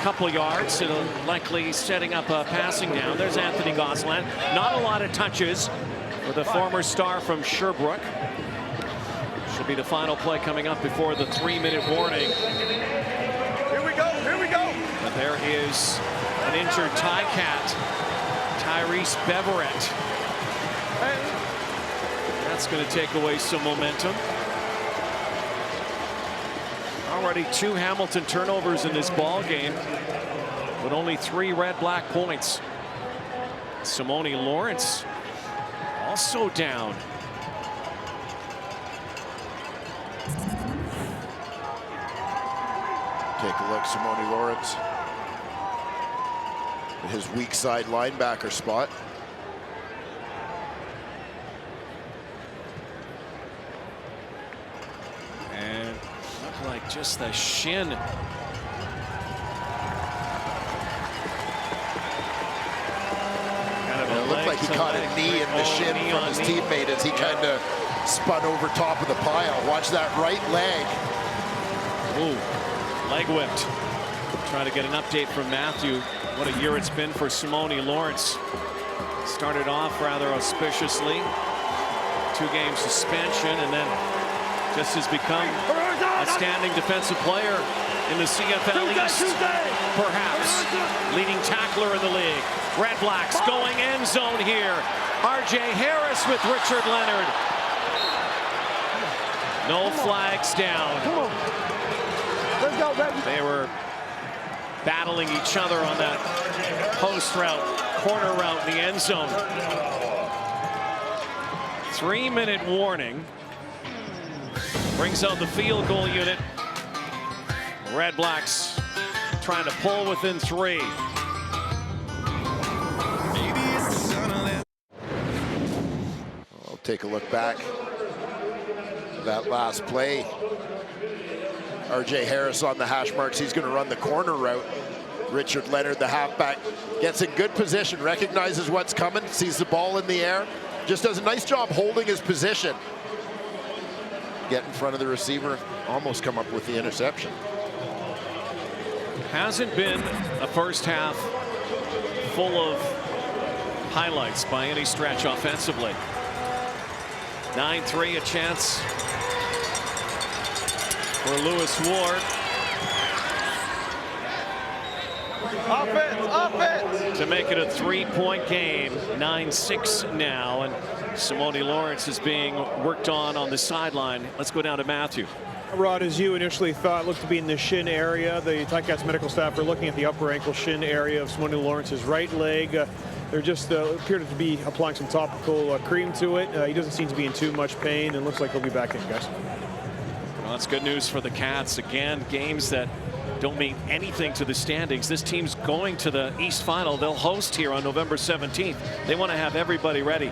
Couple yards, it'll likely setting up a passing down. There's Anthony Gosselin. Not a lot of touches for the former star from Sherbrooke. Should be the final play coming up before the 3-minute warning. Here we go, here we go. But there is an injured Ticat, Tyrese Beverett. That's going to take away some momentum. Already 2 Hamilton turnovers in this ball game, but only 3 REDBLACK points. Simone Lawrence also down. Take a look, Simone Lawrence. His weak side linebacker spot. And looked like just the shin. And it looked like he caught a knee in the shin from his teammate as he kind of spun over top of the pile. Watch that right leg. Ooh, leg whipped. Trying to get an update from Matthew. What a year it's been for Simone Lawrence. Started off rather auspiciously. 2-game suspension, and then just has become outstanding defensive player in the CFL East. Perhaps leading tackler in the league. REDBLACKS going end zone here. R.J. Harris with Richard Leonard. No flags down. Let's go, baby. They were battling each other on that post route, corner route in the end zone. 3-minute warning. Brings out the field goal unit. REDBLACKS trying to pull within 3. I'll take a look back. That last play. R.J. Harris on the hash marks. He's going to run the corner route. Richard Leonard, the halfback, gets in good position, recognizes what's coming, sees the ball in the air, just does a nice job holding his position. Get in front of the receiver, almost come up with the interception. Hasn't been a first half full of highlights by any stretch offensively. 9-3, a chance for Lewis Ward. Offense! To make it a 3-point game. 9-6 now, and Simone Lawrence is being worked on the sideline. Let's go down to Matthew. Rod, as you initially thought, looked to be in the shin area. The Ticats medical staff are looking at the upper ankle shin area of Simone Lawrence's right leg. They're just appear to be applying some topical cream to it. He doesn't seem to be in too much pain, and looks like he'll be back in, guys. Well, that's good news for the Cats. Again, games that don't mean anything to the standings. This team's going to the East Final. They'll host here on November 17th. They want to have everybody ready,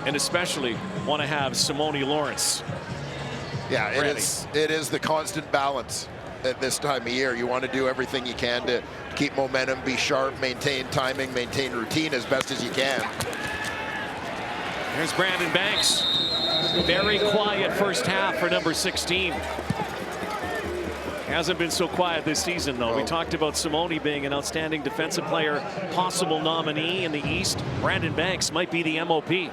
and especially want to have Simone Lawrence. Yeah, it is the constant balance at this time of year. You want to do everything you can to keep momentum, be sharp, maintain timing, maintain routine as best as you can. Here's Brandon Banks. Very quiet first half for number 16. Hasn't been so quiet this season, though. We talked about Simone being an outstanding defensive player, possible nominee in the East. Brandon Banks might be the MOP.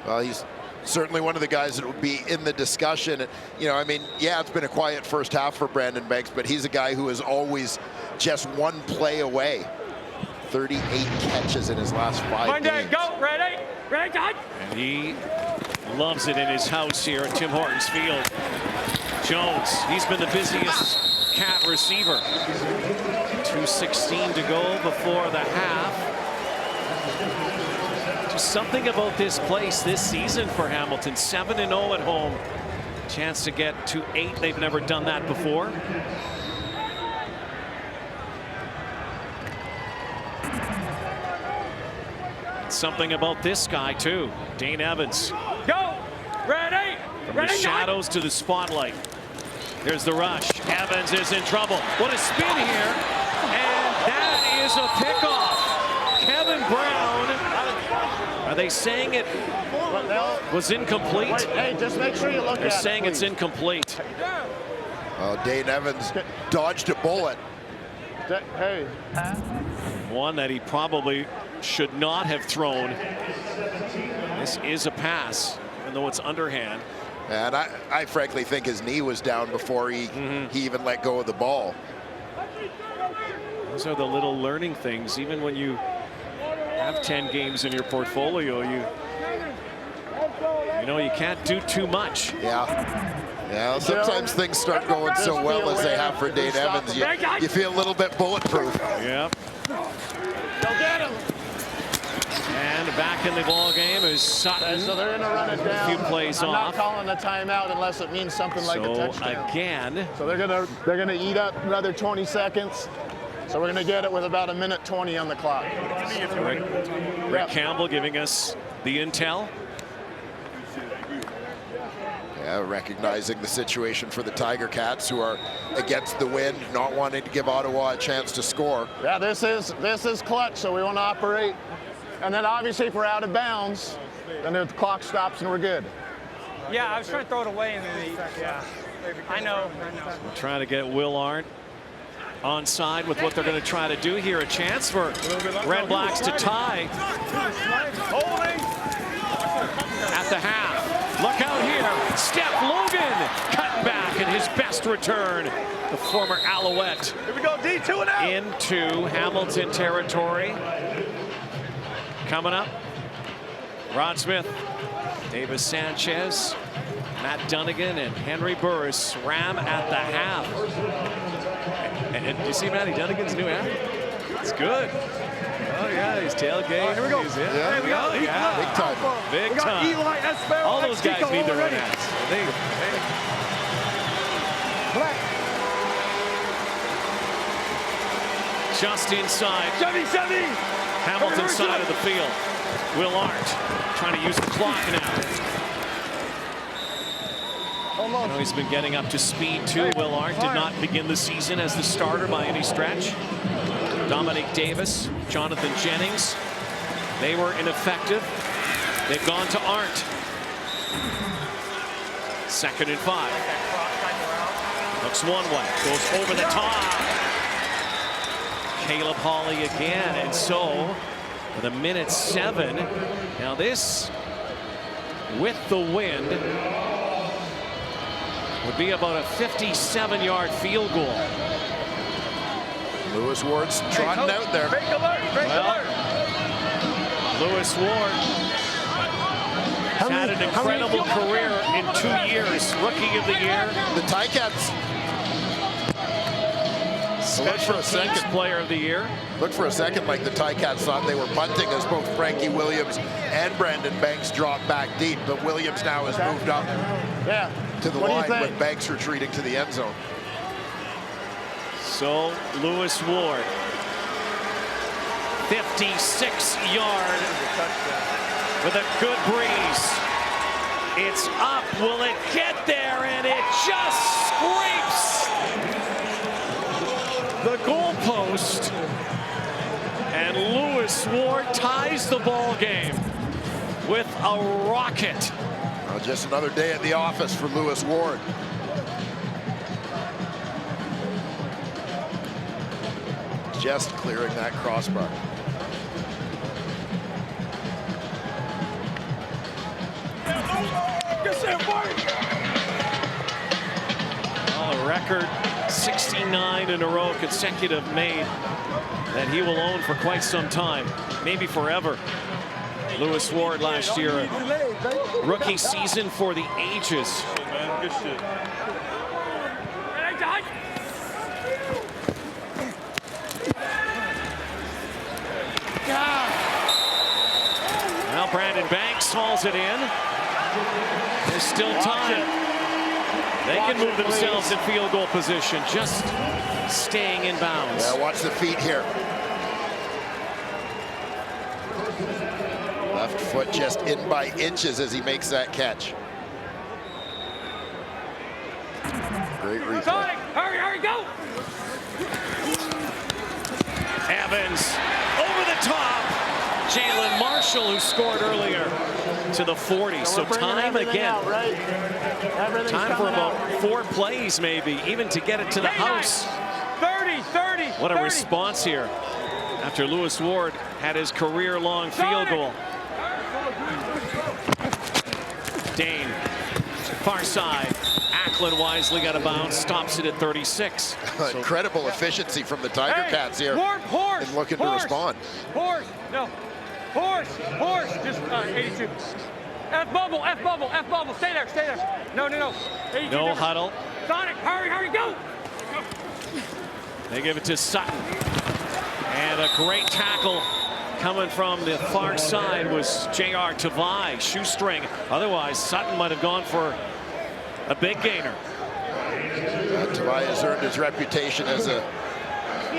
Well, he's certainly one of the guys that would be in the discussion. You know, I mean, yeah, it's been a quiet first half for Brandon Banks, but he's a guy who is always just one play away. 38 catches in his last 5 games. Go, ready, God. And he loves it in his house here at Tim Hortons Field. Jones, he's been the busiest Cat receiver. 2:16 to go before the half. Just something about this place this season for Hamilton. 7-0 at home. Chance to get to 8. They've never done that before. Something about this guy too. Dane Evans. Go, ready, From the shadows to the spotlight. There's the rush. Evans is in trouble. What a spin here. And that is a pickoff. Kevin Brown. Are they saying it was incomplete? Wait, hey, just make sure you look at it. They're saying it's incomplete. Dane Evans dodged a bullet. Hey. One that he probably should not have thrown. This is a pass, even though it's underhand. And I frankly think his knee was down before he even let go of the ball. Those are the little learning things. Even when you have 10 games in your portfolio, you know you can't do too much. Yeah, sometimes things start going so well as they have for Dane Evans. You feel a little bit bulletproof. Yep. Go get him. And back in the ball game is Sutton. So they're going to run it down. A few plays I'm off. not calling a timeout unless it means something like a touchdown. Again. So they're gonna eat up another 20 seconds. So we're gonna get it with about 1:20 on the clock. Rick Campbell giving us the intel. Yeah, recognizing the situation for the Tiger Cats, who are against the wind, not wanting to give Ottawa a chance to score. Yeah, this is clutch, so we want to operate. And then obviously if we're out of bounds, then the clock stops and we're good. Yeah, I was trying to throw it away and then I know. We're trying to get Will Arndt onside with what they're going to try to do here. A chance for Red Blacks to tie at the half. Look out here. Steph Logan cutting back in his best return. The former Alouette. Here we go, D2 and out. Into Hamilton territory. Coming up, Rod Smith, Davis Sanchez, Matt Dunnigan, and Henry Burris ram at the half. And do you see Matty Dunnigan's new hat? It's good. Oh yeah, he's tailgate. Here we go. He's Hey, we got Big time. Big we got time. Eli Esparro. All those guys need their own hats. Just inside. Hamilton side of the field. Will Arndt trying to use the clock now. You know, he's been getting up to speed too. Will Arndt did not begin the season as the starter by any stretch. Dominic Davis, Jonathan Jennings, they were ineffective. They've gone to Arndt. 2nd and 5. Looks one way, goes over the top. Caleb Hawley again, and so with 1:07. Now this, with the wind, would be about a 57-yard field goal. Lewis Ward's trotting out there. Break alert. Lewis Ward has had an incredible career in 2 years. Rookie of the year. The Ticats. Look for a second player of the year. Look for a second like the Ticats thought they were punting as both Frankie Williams and Brandon Banks dropped back deep, but Williams now has moved up to the line with Banks retreating to the end zone. So Lewis Ward, 56-yard with a good breeze. It's up. Will it get there? And it just scrapes the goalpost. And Lewis Ward ties the ball game with a rocket. Well, just another day at the office for Lewis Ward. Just clearing that crossbar. A record 69 in a row consecutive made that he will own for quite some time, maybe forever. Lewis Ward last year, a rookie season for the ages. Good shit. Now Brandon Banks hauls it in. There's still time. They can move themselves in field goal position, just staying in bounds. Yeah, watch the feet here. Left foot just in by inches as he makes that catch. Great replay. Sonic, hurry, go! Evans over the top. Jalen Marshall, who scored earlier, to the 40. So time again. Out, right? Time for about 4 plays, maybe, even to get it to the house. 30. What a response here after Lewis Ward had his career-long field goal. Dane, far side. Ackland wisely got a bounce, stops it at 36. Incredible efficiency from the Tiger Cats here. Horse, and looking to respond. Horse, just 82. F bubble, stay there. No. 82 No huddle. Sonic, hurry, go! They give it to Sutton. And a great tackle coming from the far side was J.R. Tavai, shoestring. Otherwise, Sutton might have gone for a big gainer. Tavai has earned his reputation as a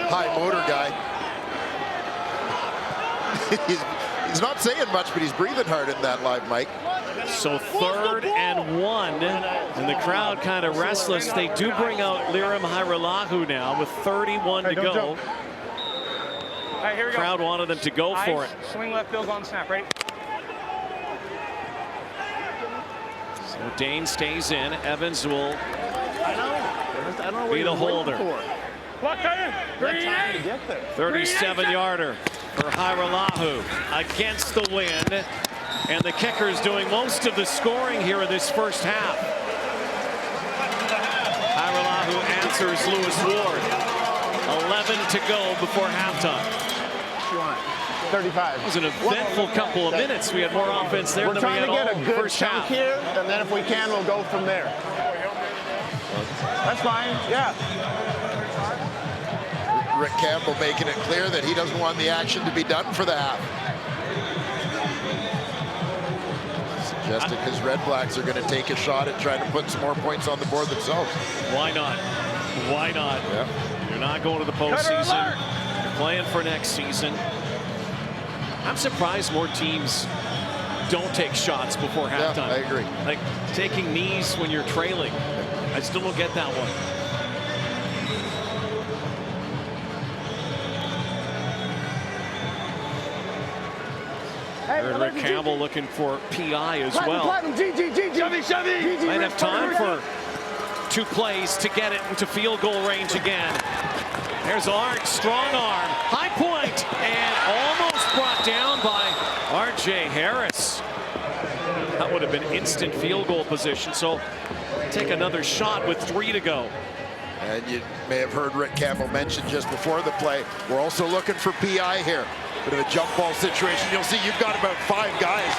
high motor guy. He's not saying much, but he's breathing hard in that live mic. So 3rd and 1, and the crowd kind of restless. They do bring out Lirim Hajrullahu now with 31 to go. All right, here we go. Crowd wanted them to go for it. Swing left, field goal on the snap, ready? So Dane stays in. Evans will be the holder. 37-yarder for Hajrullahu against the wind. And the kicker's doing most of the scoring here in this first half. Hajrullahu answers Lewis Ward. 11 to go before halftime. 35. It was an eventful couple of minutes. We had more offense there than we had all We're trying to get a good first chunk half. here, and then if we can, we'll go from there. That's fine, yeah. Rick Campbell making it clear that he doesn't want the action to be done for the half. Suggesting his Red Blacks are going to take a shot at trying to put some more points on the board themselves. Why not? Why not? Yeah. You're not going to the postseason. You're playing for next season. I'm surprised more teams don't take shots before halftime. Yeah, I agree. Like taking knees when you're trailing. I still don't get that one. Rick Campbell looking for PI as well. Might have time for 2 plays to get it into field goal range again. There's Art, strong arm, high point, and almost brought down by R.J. Harris. That would have been instant field goal position, so take another shot with 3 to go. And you may have heard Rick Campbell mention just before the play, we're also looking for PI here. Bit of a jump ball situation. You'll see you've got about 5 guys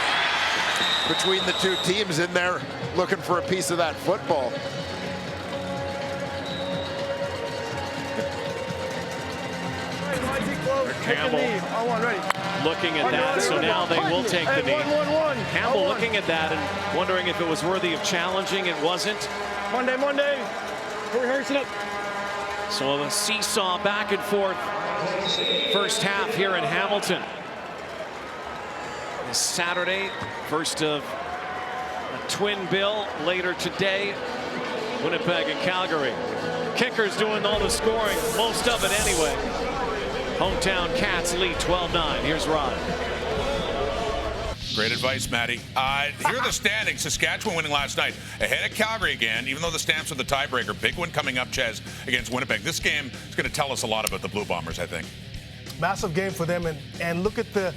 between the 2 teams in there looking for a piece of that football. Campbell looking at that, so now they will take the knee. Campbell looking at that and wondering if it was worthy of challenging. It wasn't. Monday. Rehearse it up. So the seesaw back and forth first half here in Hamilton. This Saturday, first of a twin bill later today, Winnipeg and Calgary. Kickers doing all the scoring, most of it anyway. Hometown Cats lead 12-9. Here's Rod. Great advice, Matty. Here are the standings. Saskatchewan winning last night. Ahead of Calgary again, even though the Stamps are the tiebreaker. Big one coming up, Ches, against Winnipeg. This game is going to tell us a lot about the Blue Bombers, I think. Massive game for them. And look at the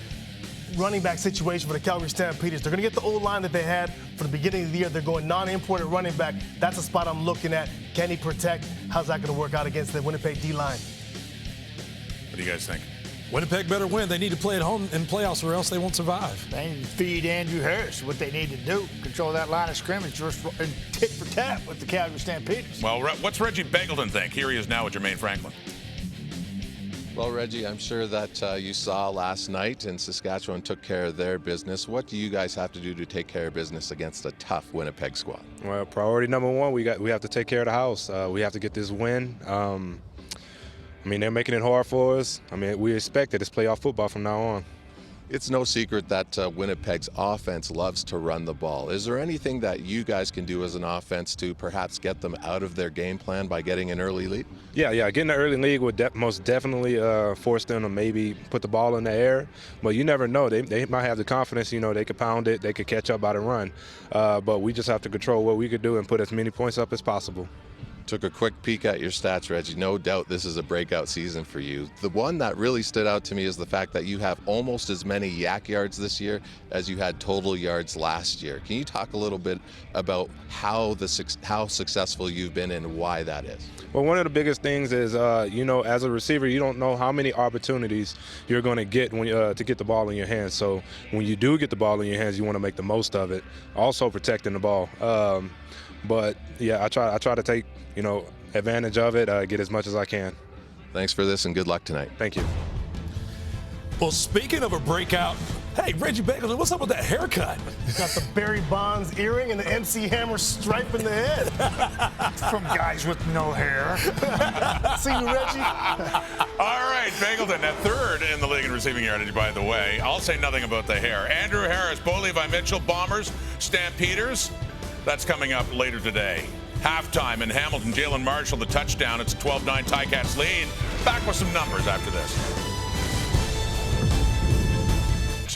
running back situation for the Calgary Stampeders. They're going to get the old line that they had for the beginning of the year. They're going non-imported running back. That's a spot I'm looking at. Can he protect? How's that going to work out against the Winnipeg D-line? What do you guys think? Winnipeg better win. They need to play at home in playoffs or else they won't survive. They need to feed Andrew Harris what they need to do. Control that line of scrimmage and tit for tat with the Calgary Stampeders. Well, what's Reggie Begelton think? Here he is now with Jermaine Franklin. Well, Reggie, I'm sure that you saw last night and Saskatchewan took care of their business. What do you guys have to do to take care of business against a tough Winnipeg squad? Well, priority number one, we have to take care of the house. We have to get this win. I mean, they're making it hard for us. I mean, we expect it. It's playoff football from now on. It's no secret that Winnipeg's offense loves to run the ball. Is there anything that you guys can do as an offense to perhaps get them out of their game plan by getting an early lead? Yeah, getting an early lead would most definitely force them to maybe put the ball in the air. But you never know. They might have the confidence, they could pound it, they could catch up by the run. But we just have to control what we could do and put as many points up as possible. Took a quick peek at your stats, Reggie. No doubt this is a breakout season for you. The one that really stood out to me is the fact that you have almost as many yak yards this year as you had total yards last year. Can you talk a little bit about how successful you've been and why that is? Well, one of the biggest things is, as a receiver, you don't know how many opportunities you're going to get when to get the ball in your hands. So when you do get the ball in your hands, you want to make the most of it. Also protecting the ball. But yeah, I try to take advantage of it, get as much as I can. Thanks for this and good luck tonight. Thank you. Well, speaking of a breakout, hey, Reggie Begelton, what's up with that haircut? He's got the Barry Bonds earring and the MC Hammer stripe in the head. From guys with no hair. See you, Reggie. All right, Begelton at third in the league in receiving yardage, by the way. I'll say nothing about the hair. Andrew Harris, Bo Levi Mitchell, Bombers, Stampeders. That's coming up later today. Halftime in Hamilton, Jalen Marshall, the touchdown. It's a 12-9 Ticats lead. Back with some numbers after this.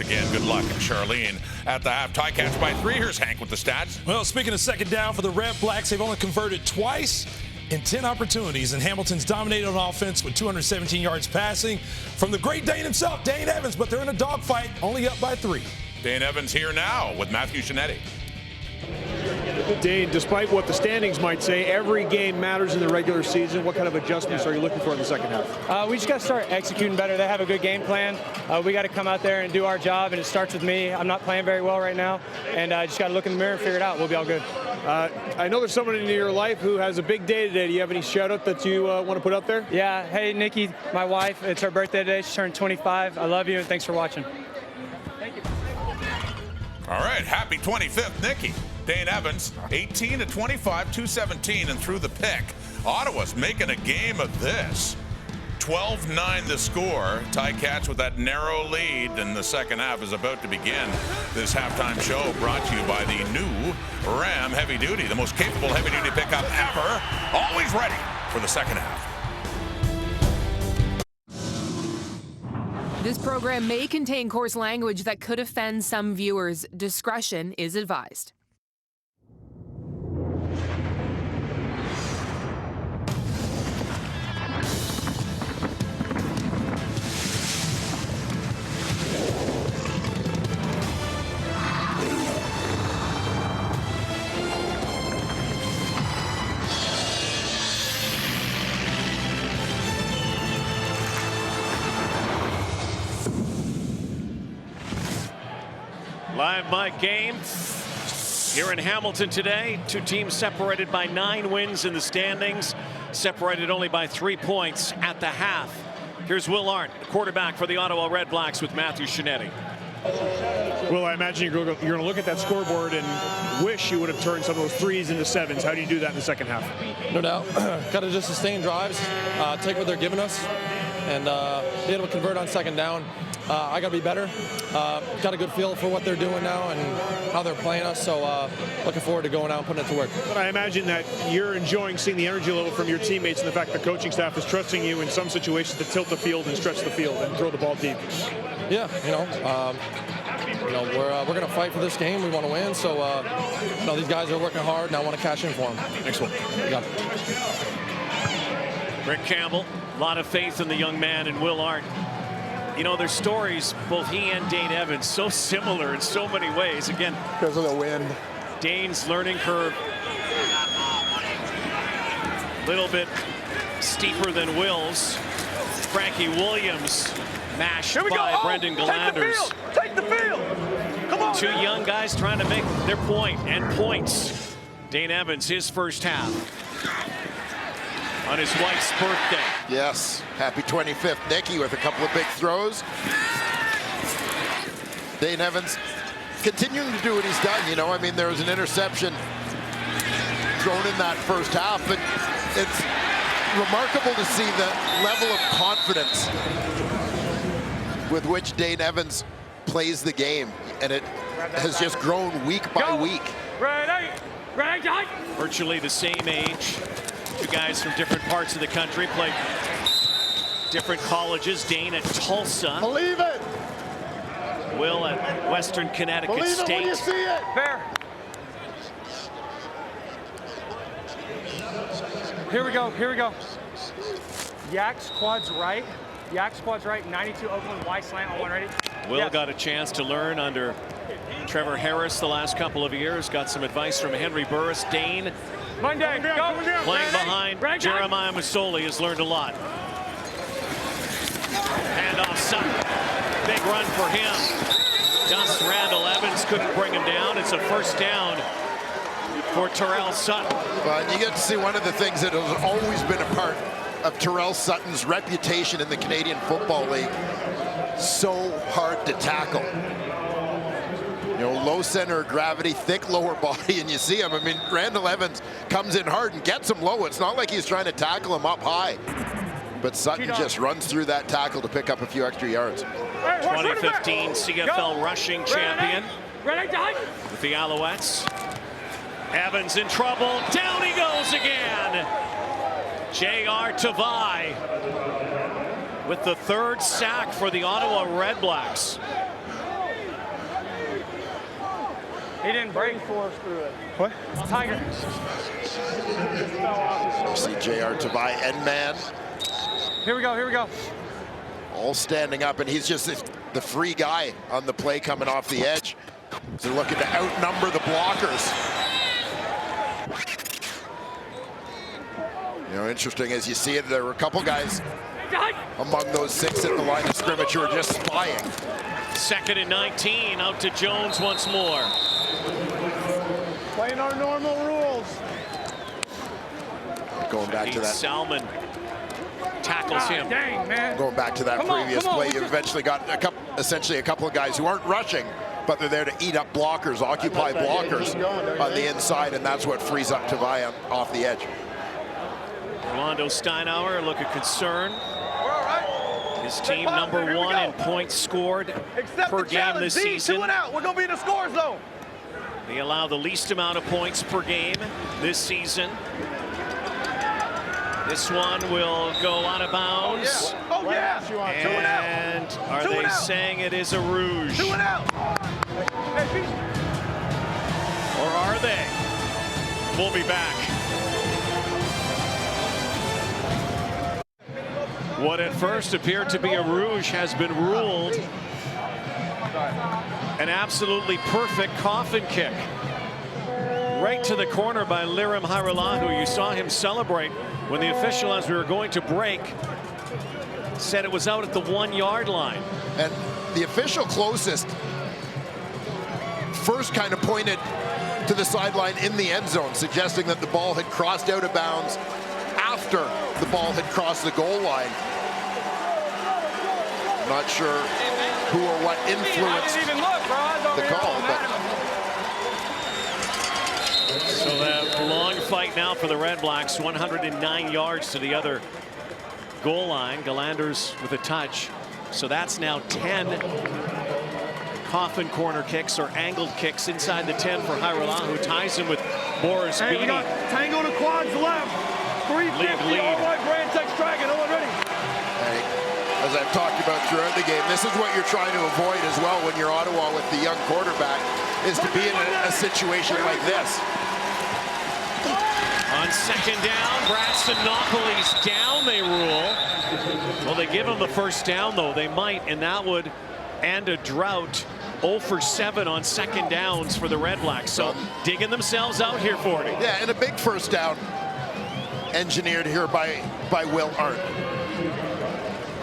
Again, good luck, Charlene at the half. Ticats by 3. Here's Hank with the stats. Well, speaking of second down for the Red Blacks, they've only converted twice in 10 opportunities, and Hamilton's dominated on offense with 217 yards passing from the great Dane himself, Dane Evans, but they're in a dogfight, only up by 3. Dane Evans here now with Matthew Shinetti. Dane, despite what the standings might say, every game matters in the regular season. What kind of adjustments are you looking for in the second half? We just got to start executing better. They have a good game plan. We got to come out there and do our job, and it starts with me. I'm not playing very well right now, and I just got to look in the mirror and figure it out. We'll be all good. I know there's someone in your life who has a big day today. Do you have any shout-out that you want to put out there? Yeah. Hey, Nikki, my wife, it's her birthday today. She turned 25. I love you, and thanks for watching. Thank you. All right, happy 25th, Nikki. Dane Evans, 18 to 25, 217, and through the pick. Ottawa's making a game of this. 12-9 the score. Ticats with that narrow lead, and the second half is about to begin. This halftime show brought to you by the new Ram Heavy Duty, the most capable heavy-duty pickup ever, always ready for the second half. This program may contain coarse language that could offend some viewers. Discretion is advised. Live mic game here in Hamilton today. Two teams separated by 9 wins in the standings, separated only by 3 points at the half. Here's Will Arndt, the quarterback for the Ottawa REDBLACKS with Matthew Shinetti. Well, I imagine you're going to look at that scoreboard and wish you would have turned some of those 3s into 7s. How do you do that in the second half? No doubt. Got to just sustain drives, take what they're giving us, and be able to convert on second down. I got to be better. Got a good feel for what they're doing now and how they're playing us, so looking forward to going out and putting it to work. But I imagine that you're enjoying seeing the energy level from your teammates and the fact the coaching staff is trusting you in some situations to tilt the field and stretch the field and throw the ball deep. Yeah, we're going to fight for this game. We want to win, so these guys are working hard, and I want to cash in for them. Excellent. You got it. Rick Campbell, a lot of faith in the young man, and Will Arndt. You know, their stories, both he and Dane Evans, so similar in so many ways. Again, because of the wind. Dane's learning curve a little bit steeper than Will's. Frankie Williams mashed by Brendan Galanders. Take the field. Come on. Two young guys trying to make their point and points. Dane Evans, his first half on his wife's birthday. Yes, happy 25th, Nicky, with a couple of big throws. Dane Evans continuing to do what he's done. You know, I mean, there was an interception thrown in that first half, but it's remarkable to see the level of confidence with which Dane Evans plays the game, and it has just grown week by week. Virtually the same age. Two guys from different parts of the country, played different colleges. Dane at Tulsa. Believe it. Will at Western Connecticut Believe State. it when you see it. Fair. Here we go, here we go. Yaks quads right. Yaks quads right, 92 Oakland, Y slant on one, ready? Will got a chance to learn under Trevor Harris the last couple of years. Got some advice from Henry Burris. Dane, Monday, go. playing behind Jeremiah Masoli, has learned a lot. And off Sutton. Big run for him. Gus Randall Evans couldn't bring him down. It's a first down for Terrell Sutton. Well, you get to see one of the things that has always been a part of Terrell Sutton's reputation in the Canadian Football League. So hard to tackle. You know, low center of gravity, thick lower body, and you see him. I mean, Randall Evans comes in hard and gets him low. It's not like he's trying to tackle him up high. But Sutton just runs through that tackle to pick up a few extra yards. 2015 CFL rushing champion with the Alouettes. Evans in trouble. Down he goes again. J.R. Tavai with the third sack for the Ottawa REDBLACKS. He didn't break for us through it. What? Tiger. See J.R. Tavai, end man. Here we go, here we go. All standing up, and he's just the free guy on the play coming off the edge. So they're looking to outnumber the blockers. You know, interesting as you see it, there were a couple guys among those six at the line of scrimmage who were just spying. 2nd and 19, out to Jones once more. Playing our normal rules. Going back to that. Salmon tackles him. Dang, man. Going back to that previous play, you eventually got essentially a couple of guys who aren't rushing, but they're there to eat up blockers, occupy blockers on the inside, and that's what frees up Tavai off the edge. Orlando Steinauer, a look of concern. His team number 1 in points scored per game this season. 2 and out. We're going to be in the score zone. They allow the least amount of points per game this season. This one will go out of bounds. Oh, yeah. And are they saying it is a rouge? 2 and out. Or are they? We'll be back. What at first appeared to be a rouge has been ruled an absolutely perfect coffin kick. Right to the corner by Lirim Hairelahu. You saw him celebrate when the official, as we were going to break, said it was out at the 1-yard line. And the official closest first kind of pointed to the sideline in the end zone, suggesting that the ball had crossed out of bounds after the ball had crossed the goal line. I'm not sure who or what influenced the call, but so that long fight now for the REDBLACKS, 109 yards to the other goal line. Galanders with a touch. So that's now 10 coffin corner kicks or angled kicks inside the 10 for Hairelahu, who ties him with Boris Beatty. We got Tango to quads left. 350 all white Grand Tex Dragon. No one ready. As I've talked about throughout the game, this is what you're trying to avoid as well when you're Ottawa with the young quarterback, is to be in a situation like this. On On second down, Bradston-Nopoly's down, they rule. Well, they give him the first down, though. They might, and that would end a drought. 0 for 7 on second downs for the Red Blacks. So digging themselves out here for it. Yeah, and a big first down engineered here by Will Arndt.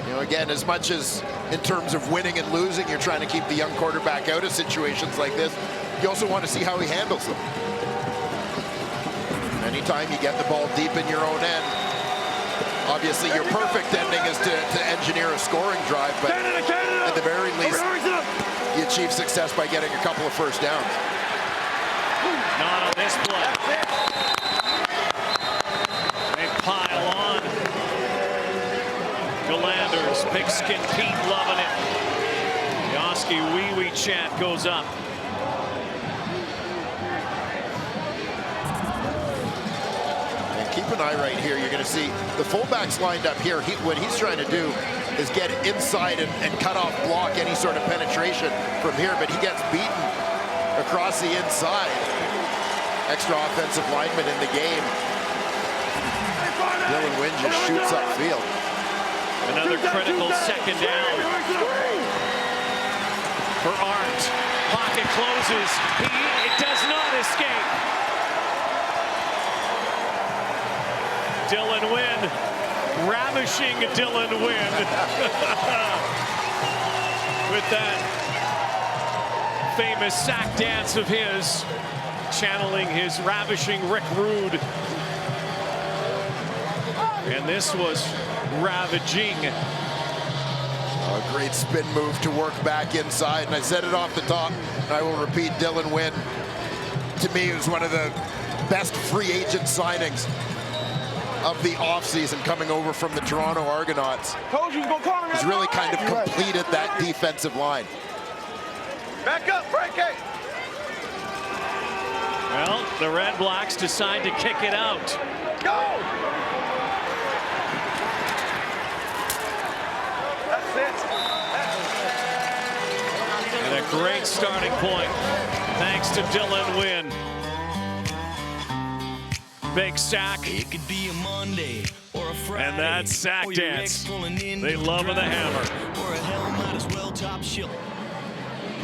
You know, again, as much as in terms of winning and losing, you're trying to keep the young quarterback out of situations like this, you also want to see how he handles them. Anytime you get the ball deep in your own end, obviously your perfect ending is to engineer a scoring drive, but at the very least, you achieve success by getting a couple of first downs. Not on this play. They pile on. Galanders, Pigskin Pete loving it. The Oski wee-wee chant goes up. Keep an eye right here. You're going to see the fullbacks lined up here. What he's trying to do is get inside and cut off block any sort of penetration from here, but he gets beaten across the inside. Extra offensive lineman in the game. Dylan Wynn just shoots upfield. Another critical second down for Arndt. Pocket closes. It does not escape. Dylan Wynn, ravishing Dylan Wynn with that famous sack dance of his, channeling his ravishing Rick Rude. And this was ravaging. A great spin move to work back inside, and I said it off the top, and I will repeat, Dylan Wynn, to me, was one of the best free agent signings of the offseason coming over from the Toronto Argonauts. He's really kind of completed that defensive line. Back up, Frankie! Well, the Red Blacks decide to kick it out. Go! That's it. And a great starting point, thanks to Dylan Wynn. Big sack. It could be a Monday or a Friday. And that sack dance. They love the hammer. Or a hell might as well top shelf.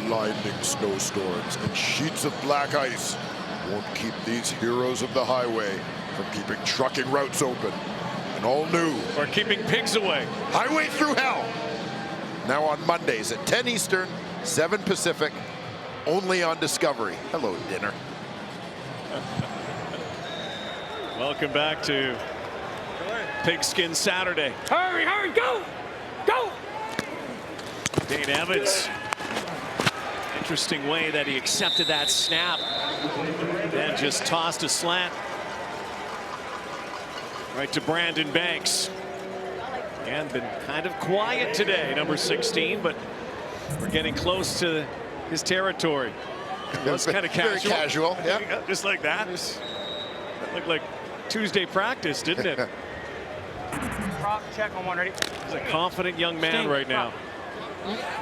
Blinding snowstorms and sheets of black ice won't keep these heroes of the highway from keeping trucking routes open. And all new. Or keeping pigs away. Highway Through Hell. Now on Mondays at 10 Eastern, 7 Pacific, only on Discovery. Hello, dinner. Welcome back to Pigskin Saturday. Hurry, hurry, go! Go! Dane Evans. Interesting way that he accepted that snap. Then just tossed a slant. Right to Brandon Banks. And been kind of quiet today, number 16, but we're getting close to his territory. That's kind of casual. Very casual, yeah. Just like that. That looked like Tuesday practice, didn't it? Prop, check on one, ready? He's a confident young man right now.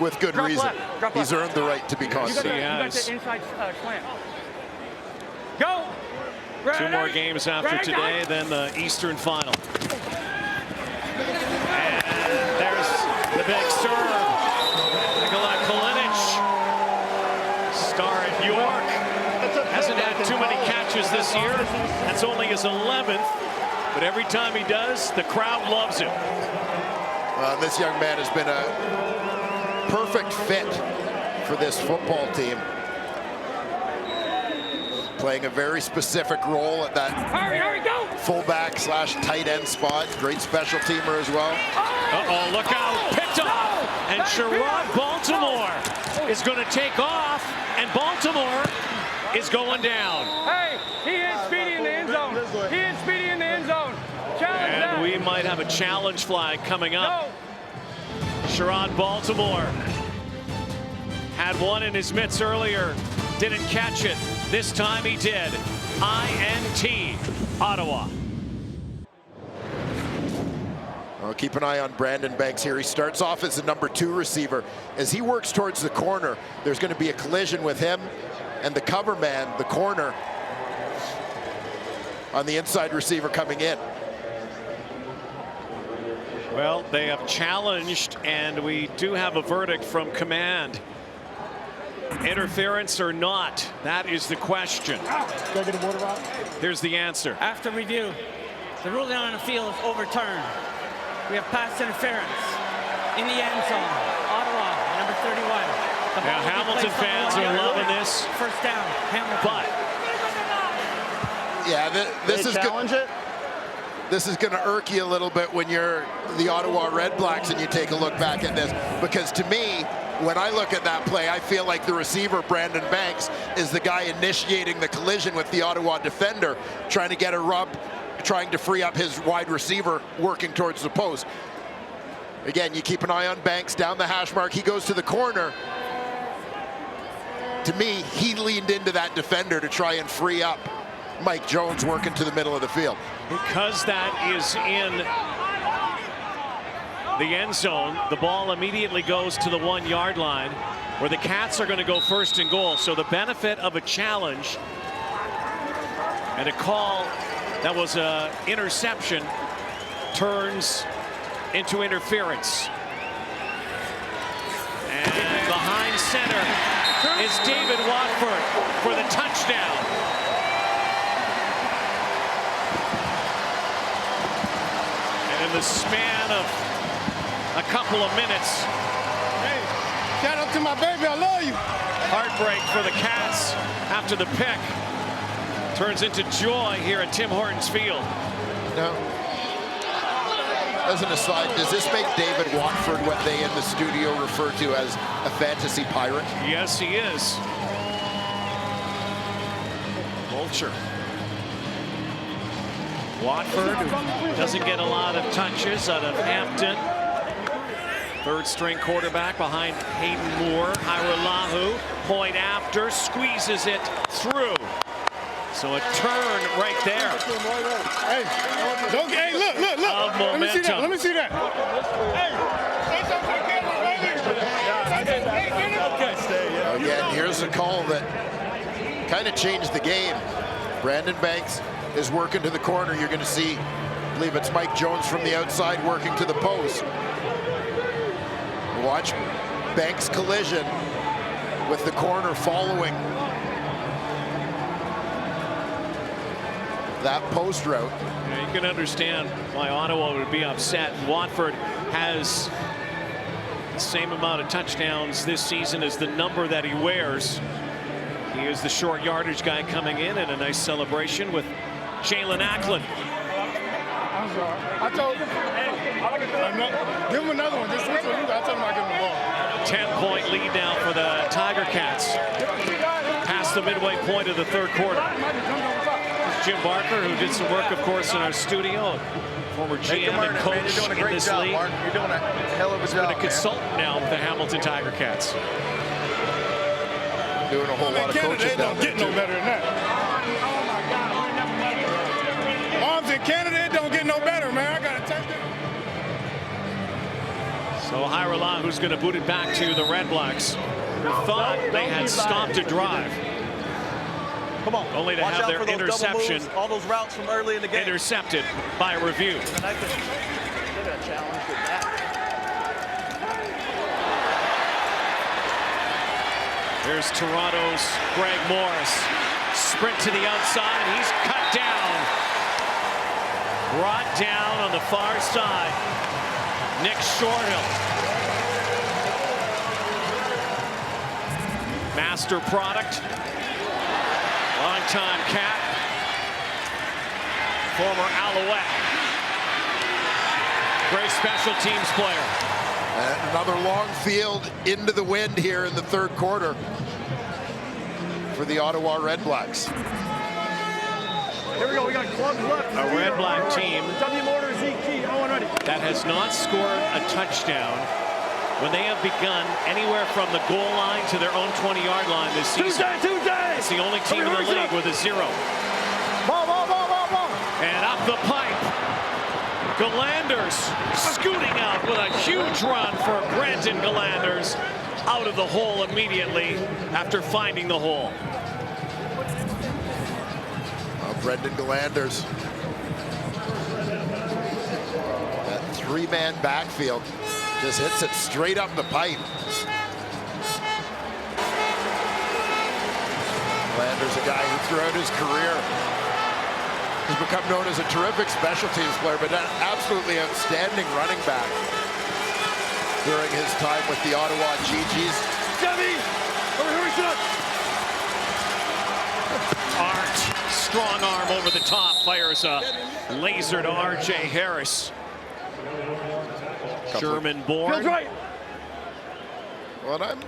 With good reason. He's earned the right to be confident. You got the inside slant. Go! Two more games after today, then the Eastern final. And there's the big serve. Nikola Kalinic, star at York. Hasn't had too many catches this year. That's only his 11th. But every time he does, the crowd loves him. This young man has been a perfect fit for this football team. Playing a very specific role at that fullback / tight end spot. Great special teamer as well. Uh-oh, look out, picked off. And Sherrod Baltimore is going to take off, and Baltimore is going down. Hey, he is speedy in the end zone. He is speedy in the end zone. Challenge and that. we might have a challenge flag coming up. Sherrod Baltimore had one in his mitts earlier. Didn't catch it. This time he did. INT, Ottawa. Well, keep an eye on Brandon Banks here. He starts off as the number 2 receiver. As he works towards the corner, there's going to be a collision with him and the cover man, the corner. on the inside receiver coming in. Well, they have challenged, and we do have a verdict from command. Interference or not? That is the question. Here's the answer. After review, the ruling on the field is overturned. We have pass interference in the end zone. Ottawa, number 31. Now, Hamilton fans are loving this. First down, Hamilton. But yeah, this is challenge it. This is going to irk you a little bit when you're the Ottawa REDBLACKS and you take a look back at this, because to me, when I look at that play, I feel like the receiver, Brandon Banks, is the guy initiating the collision with the Ottawa defender, trying to get a rub, trying to free up his wide receiver working towards the post. Again, you keep an eye on Banks down the hash mark. He goes to the corner. To me, he leaned into that defender to try and free up Mike Jones working to the middle of the field. Because that is in the end zone, the ball immediately goes to the 1 yard line, where the Cats are going to go first and goal. So the benefit of a challenge and a call that was an interception turns into interference. And behind center is David Watford for the touchdown. And in the span of a couple of minutes, hey, shout out to my baby, I love you. Heartbreak for the Cats after the pick turns into joy here at Tim Hortons Field. Now, as an aside, does this make David Watford what they in the studio refer to as a fantasy pirate? Yes, he is. Vulture. Watford, who doesn't get a lot of touches out of Hampton. Third string quarterback behind Hayden Moore. Hairolahu, point after, squeezes it through. So a turn right there. Hey, look. Of momentum. Let me see that. Again, here's a call that kind of changed the game. Brandon Banks is working to the corner. You're going to see, I believe it's Mike Jones from the outside working to the post. Watch Banks' collision with the corner following that post route. Yeah, you can understand why Ottawa would be upset. Watford has the same amount of touchdowns this season as the number that he wears. He is the short yardage guy coming in, and a nice celebration with Jalen Acklin. I'm sorry. I told him, give him another one. Just switch with you. I told him I give him the ball. 10-point lead now for the Tiger Cats. Past the midway point of the third quarter. Jim Barker, who did some work, of course, in our studio, former GM and coach in this league. Mark. You're doing a hell of a job. Been a consultant now with the Hamilton Tiger Cats. Doing a whole lot of coaching. Canada don't get no better than that. Arms in Canada, it don't get no better, man. I got to take it. So Hairolahu, who's going to boot it back to the REDBLACKS, who thought they had stopped a drive. Come on. Only to Watch have out their for those interception double moves, all those routes from early in the game. Intercepted by review. There's Toronto's Greg Morris. Sprint to the outside. He's cut down. Brought down on the far side. Nick Shorthill. Master product. Long-time Cat. Former Alouette. Great special teams player. And another long field into the wind here in the third quarter for the Ottawa REDBLACKS. Here we go. We got clubs left. A REDBLACK team that has not scored a touchdown when they have begun anywhere from the goal line to their own 20-yard line this season. Tuesday. It's the only team in the league with a 0. Ball. And up the pipe. Galanders scooting out with a huge run for Brandon Galanders. Out of the hole immediately after finding the hole. Brendan Galanders. That three-man backfield just hits it straight up the pipe. Galanders, a guy who throughout his career has become known as a terrific special teams player, but an absolutely outstanding running back during his time with the Ottawa GGs. Jimmy! Over here, shot! Art, strong arm over the top, fires a laser to R.J. Harris. German-born. Right. Well, I'm,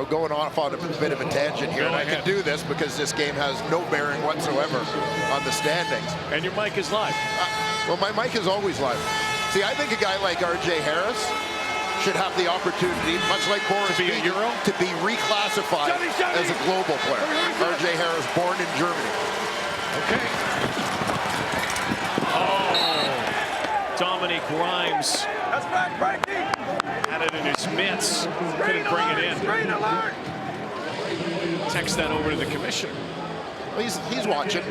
going off on a bit of a tangent here, and I can do this because this game has no bearing whatsoever on the standings. And your mic is live. Well, my mic is always live. See, I think a guy like R.J. Harris should have the opportunity, much like Boris to be a Euro, to be reclassified as a global player. R.J. Harris, born in Germany. Okay. Oh, Dominic Grimes had it in his mitts, couldn't bring it in. Text that over to the commissioner. Well, he's watching.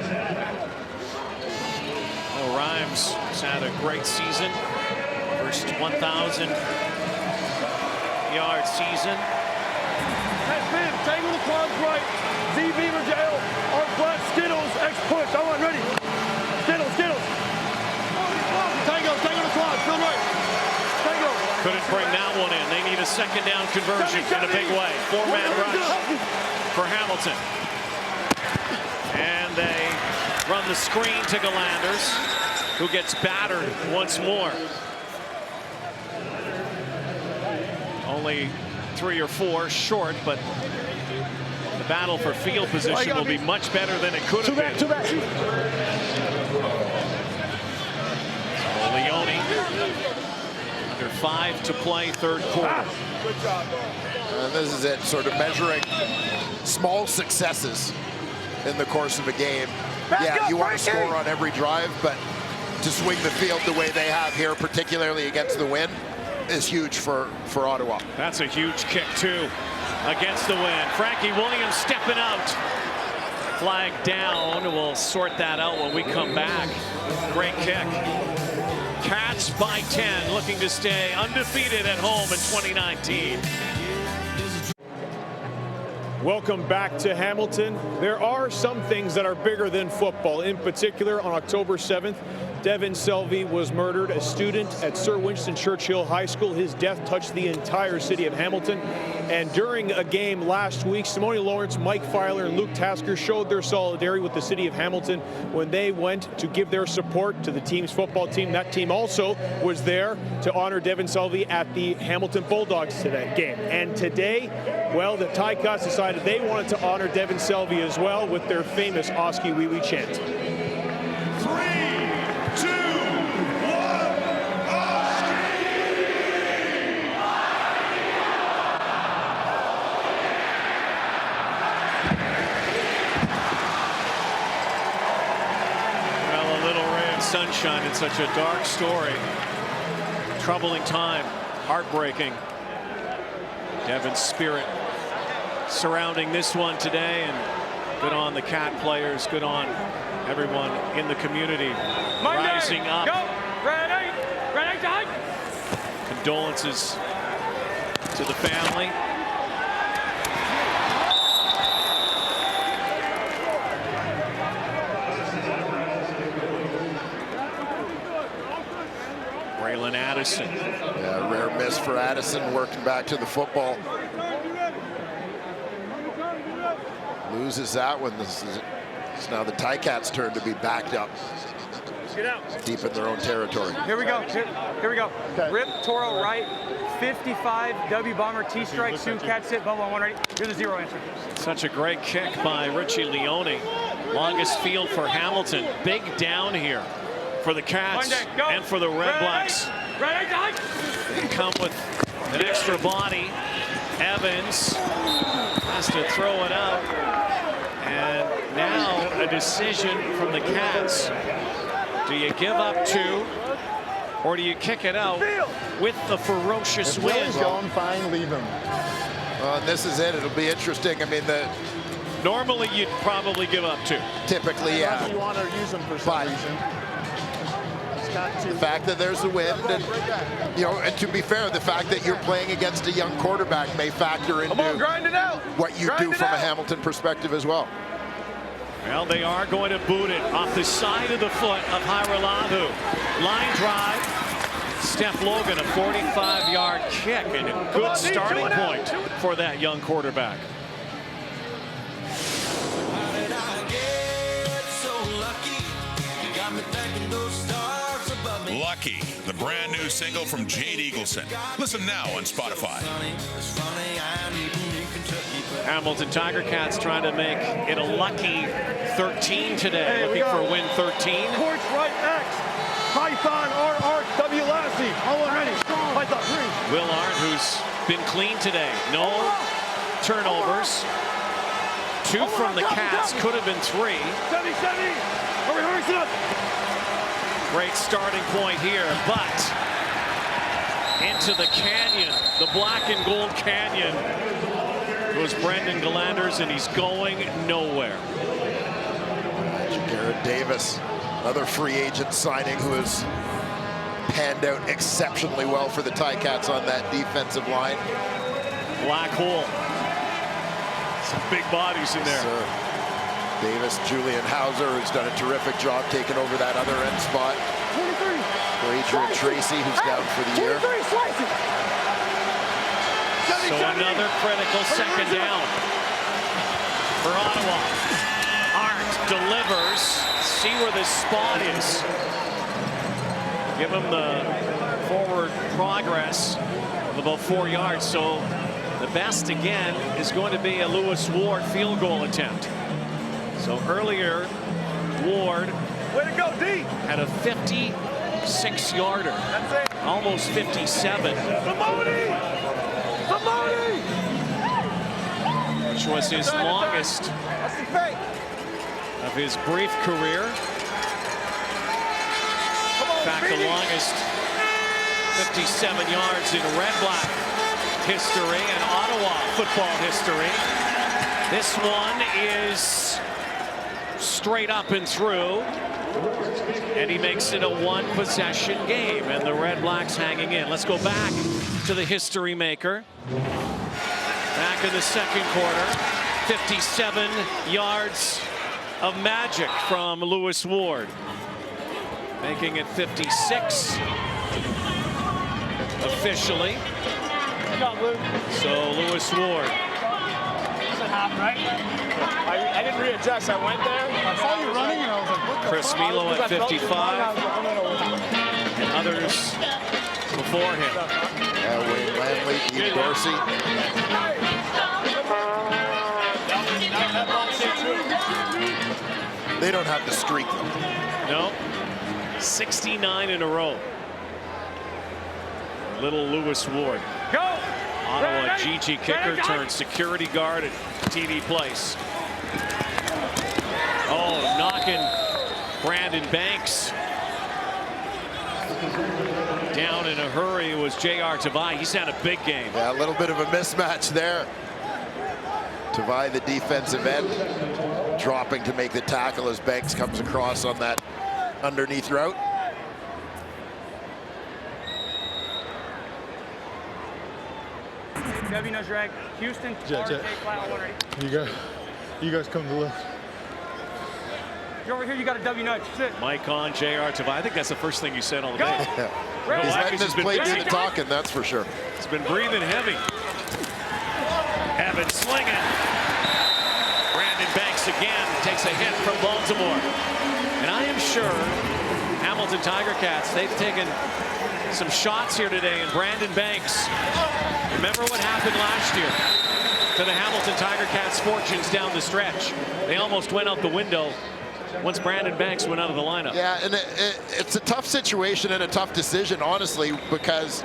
Oh, Grimes has had a great season. First 1,000-yard season. Hey, Finn, tangle the quads right. Z Beaver Jail, R flat, Skittles, X push. I want ready. Skittles. Tango the quads, fill right. Tango. Couldn't bring that one in. They need a second down conversion in a big way. Four-man rush for Hamilton. And they run the screen to Galanders, who gets battered once more. Only 3 or 4 short, but the battle for field position will be much better than it could have been. Leone, under 5 to play, third quarter. And this is it, sort of measuring small successes in the course of a game. Yeah, you want to score on every drive, but to swing the field the way they have here, particularly against the wind, is huge for Ottawa. That's a huge kick, too, against the wind. Frankie Williams stepping out. Flag down. We'll sort that out when we come back. Great kick. Cats by 10, looking to stay undefeated at home in 2019. Welcome back to Hamilton. There are some things that are bigger than football. In particular, on October 7th, Devin Selvey was murdered, a student at Sir Winston Churchill High School. His death touched the entire city of Hamilton. And during a game last week, Simone Lawrence, Mike Filer, and Luke Tasker showed their solidarity with the city of Hamilton when they went to give their support to the team's football team. That team also was there to honor Devin Selvey at the Hamilton Bulldogs game. And today, well, the Ticats decided they wanted to honor Devin Selvey as well with their famous Oski Wee Wee chant. 3, 2, 1, Well, a little ray of sunshine in such a dark story. Troubling time, heartbreaking. Devin's spirit surrounding this one today, and good on the Cat players, good on everyone in the community rising up. Go. Ready, die. Condolences to the family. Braylon Addison. Yeah, rare miss for Addison, working back to the football. Loses that one. It's now the Ticats' turn to be backed up. Get out. Deep in their own territory. Here we go. Here we go. Okay. Rip, Toro, right. 55, W bomber, T strike, Sioux, cat sit, bubble on 1 ready. Here's the 0 answer. Such a great kick by Richie Leone. Longest field for Hamilton. Big down here for the Cats and for the Red Blacks. They come with an extra body. Evans has to throw it out. And now a decision from the Cats. Do you give up 2, or do you kick it out with the ferocious wind? Going fine, leave him. Well, this is it. It'll be interesting. I mean, normally you'd probably give up 2. Typically, yeah. Unless you want to use them for some reason. The fact that there's a wind, and and to be fair, the fact that you're playing against a young quarterback may factor into what you do from a Hamilton perspective as well. Well, they are going to boot it off the side of the foot of Haralahu. Line drive. Steph Logan, a 45-yard kick, and a good starting point for that young quarterback. Lucky, the brand new single from Jade Eagleson. Listen now on Spotify. Hamilton Tiger Cats trying to make it a lucky 13 today, looking for win 13. Courts right X. Python RRW Lassie. All ready. Python 3. Will Arndt, who's been clean today. No turnovers. 2 from the Cats, could have been 3. 70. Hurry, sit up. Great starting point here, but into the canyon, the black and gold canyon, goes Brendan Galanders, and he's going nowhere. Garrett Davis, another free agent signing who has panned out exceptionally well for the Ticats on that defensive line. Black hole. Some big bodies in there. Sir. Davis, Julian Hauser, who's done a terrific job taking over that other end spot. 23. For Adrian Tracy, who's down for the year. So another critical second down for Ottawa. Arndt delivers. See where the spot is. Give him the forward progress of about 4 yards. So the best again is going to be a Lewis Ward field goal attempt. So earlier, Ward had a 56-yarder, almost 57. Which was his longest of his brief career. In fact, the longest 57 yards in Red Black history and Ottawa football history. This one is straight up and through, and he makes it a 1-possession game, and the Red Blacks hanging in. Let's go back to the history maker. Back in the second quarter, 57 yards of magic from Lewis Ward, making it 56 officially. So Lewis Ward. Right? I didn't readjust. I went there. I saw you running, and I was like, what the Chris Milo at 55, and others before him. Wayne Landley, Dean Dorsey. They don't have the streak, though. No. 69 in a row. Little Lewis Ward. Go! Ottawa GG kicker turned security guard at TD Place. Oh, knocking Brandon Banks down in a hurry was J.R. Tavai. He's had a big game. Yeah, a little bit of a mismatch there. Tavai, the defensive end, dropping to make the tackle as Banks comes across on that underneath route. W nose drag. Houston. Jet. You guys come to the left. You're over here. You got a W nudge. Sit. Mike on J.R. Tavai. I think that's the first thing you said all day. He's letting his plate do the talking, that's for sure. He's been breathing heavy. Evans slinging. Brandon Banks again takes a hit from Baltimore. And I am sure Hamilton Tiger Cats, they've taken some shots here today, and Brandon Banks, remember what happened last year to the Hamilton Tiger Cats' fortunes down the stretch. They almost went out the window once Brandon Banks went out of the lineup. Yeah, and it's a tough situation and a tough decision, honestly, because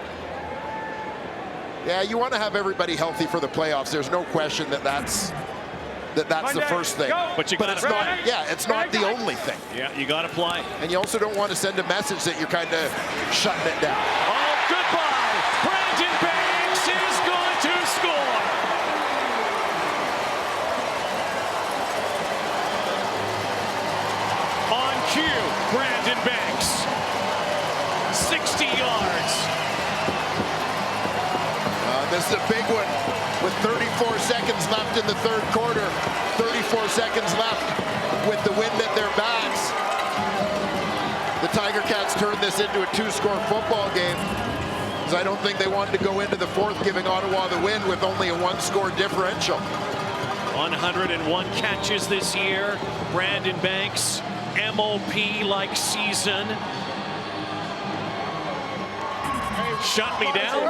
yeah, you want to have everybody healthy for the playoffs. There's no question that that's the first thing. But it's not. Yeah, it's not the only thing. Yeah, you got to play. And you also don't want to send a message that you're kind of shutting it down. Oh, goodbye! Brandon Banks is going to score. cue, Brandon Banks. 60 yards. This is a big one with 34 seconds left in the third quarter. 34 seconds left with the wind at their backs. The Tiger Cats turned this into a 2-score football game, because I don't think they wanted to go into the fourth giving Ottawa the win with only a 1-score differential. 101 catches this year. Brandon Banks, MOP-like season. Shut me down?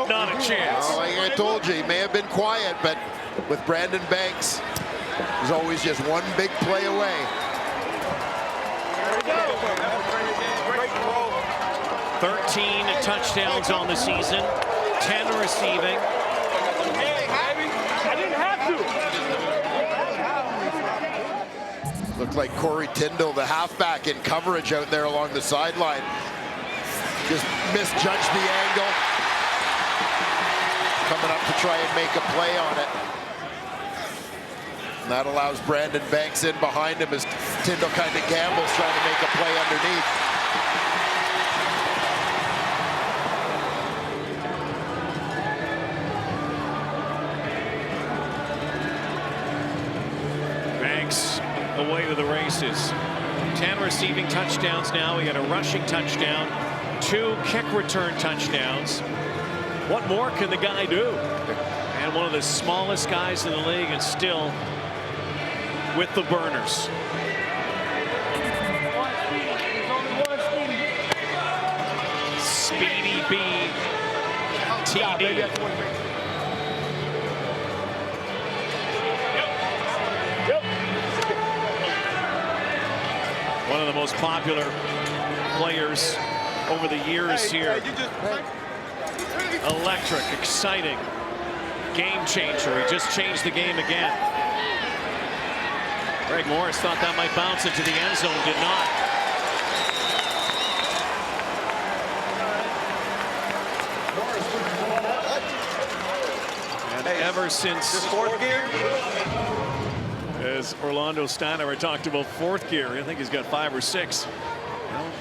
Not a chance. Well, like I told you, he may have been quiet, but with Brandon Banks, he's always just one big play away. 13 touchdowns on the season, 10 receiving. I didn't have to. Looked like Corey Tyndall, the halfback, in coverage out there along the sideline. Just misjudged the angle. Coming up to try and make a play on it. And that allows Brandon Banks in behind him as Tyndall kind of gambles trying to make a play underneath. Banks away to the races. 10 receiving touchdowns now. He had a rushing touchdown, 2 kick return touchdowns. What more can the guy do? And one of the smallest guys in the league, and still with the burners. Speedy B. TD. One of the most popular players over the years here. Electric, exciting, game changer. He just changed the game again. Greg Morris thought that might bounce into the end zone, did not. And ever since fourth gear, as Orlando Steiner talked about fourth gear, I think he's got 5 or 6. Well,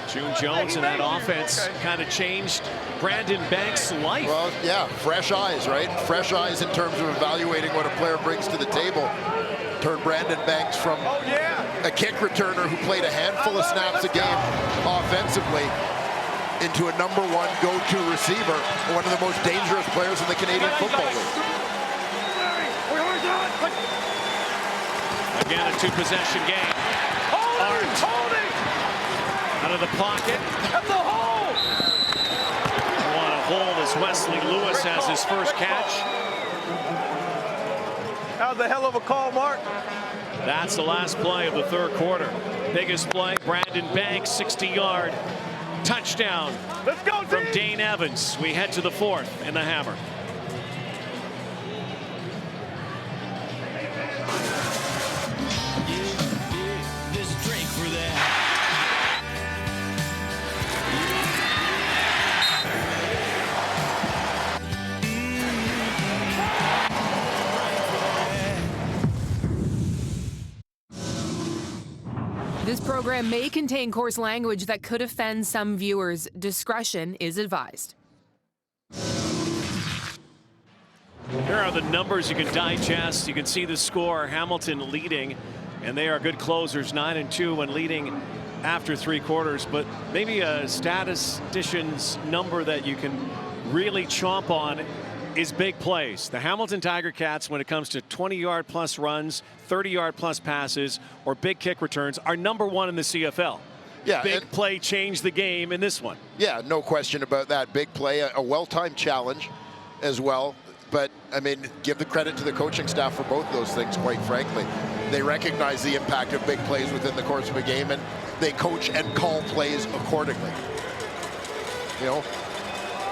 June Jones and that offense kind of changed Brandon Banks' life. Well, yeah, fresh eyes, right? Fresh eyes in terms of evaluating what a player brings to the table. Turned Brandon Banks from a kick returner who played a handful of snaps a game offensively into a #1 go-to receiver, one of the most dangerous players in the Canadian Football League. Again, a 2-possession game. Arndt out of the pocket. At the hole! What a hold as Wesley Lewis has his first catch. that was a hell of a call, Mark. That's the last play of the third quarter. Biggest play, Brandon Banks, 60-yard touchdown. Let's go, from Dane Evans. We head to the fourth in the Hammer. This program may contain coarse language that could offend some viewers. Discretion is advised. Here are the numbers you can digest. You can see the score. Hamilton leading, and they are good closers, 9-2 when leading after 3 quarters. But maybe a statistician's number that you can really chomp on is big plays. The Hamilton Tiger Cats, when it comes to 20-yard plus runs, 30-yard plus passes, or big kick returns, are #1 in the CFL. Yeah, big play changed the game in this one. Yeah, no question about that. Big play, a well-timed challenge as well. But, I mean, give the credit to the coaching staff for both those things, quite frankly. They recognize the impact of big plays within the course of a game, and they coach and call plays accordingly. You know,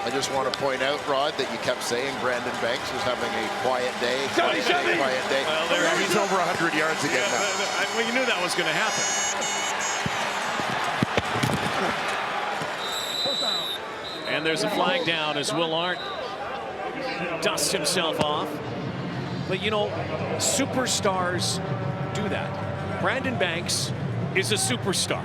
I just want to point out, Rod, that you kept saying Brandon Banks was having a quiet day. Quiet day. Well, he's over 100 yards again now. Well, you knew that was going to happen. And there's a flag down as Will Arndt dusts himself off. But, you know, superstars do that. Brandon Banks is a superstar.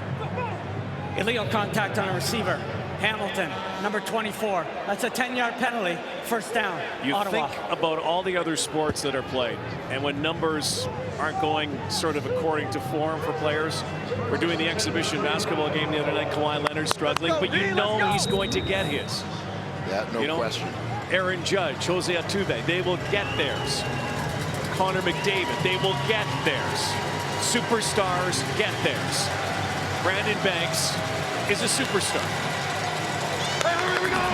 Illegal contact on a receiver. Hamilton, number 24. That's a 10-yard penalty. First down, You Ottawa. think about all the other sports that are played, and when numbers aren't going sort of according to form for players. We're doing the exhibition basketball game the other night. Kawhi Leonard struggling, but you know he's going to get his. Yeah, no question. Aaron Judge, Jose Altuve, they will get theirs. Connor McDavid, they will get theirs. Superstars get theirs. Brandon Banks is a superstar. Hey, here we go!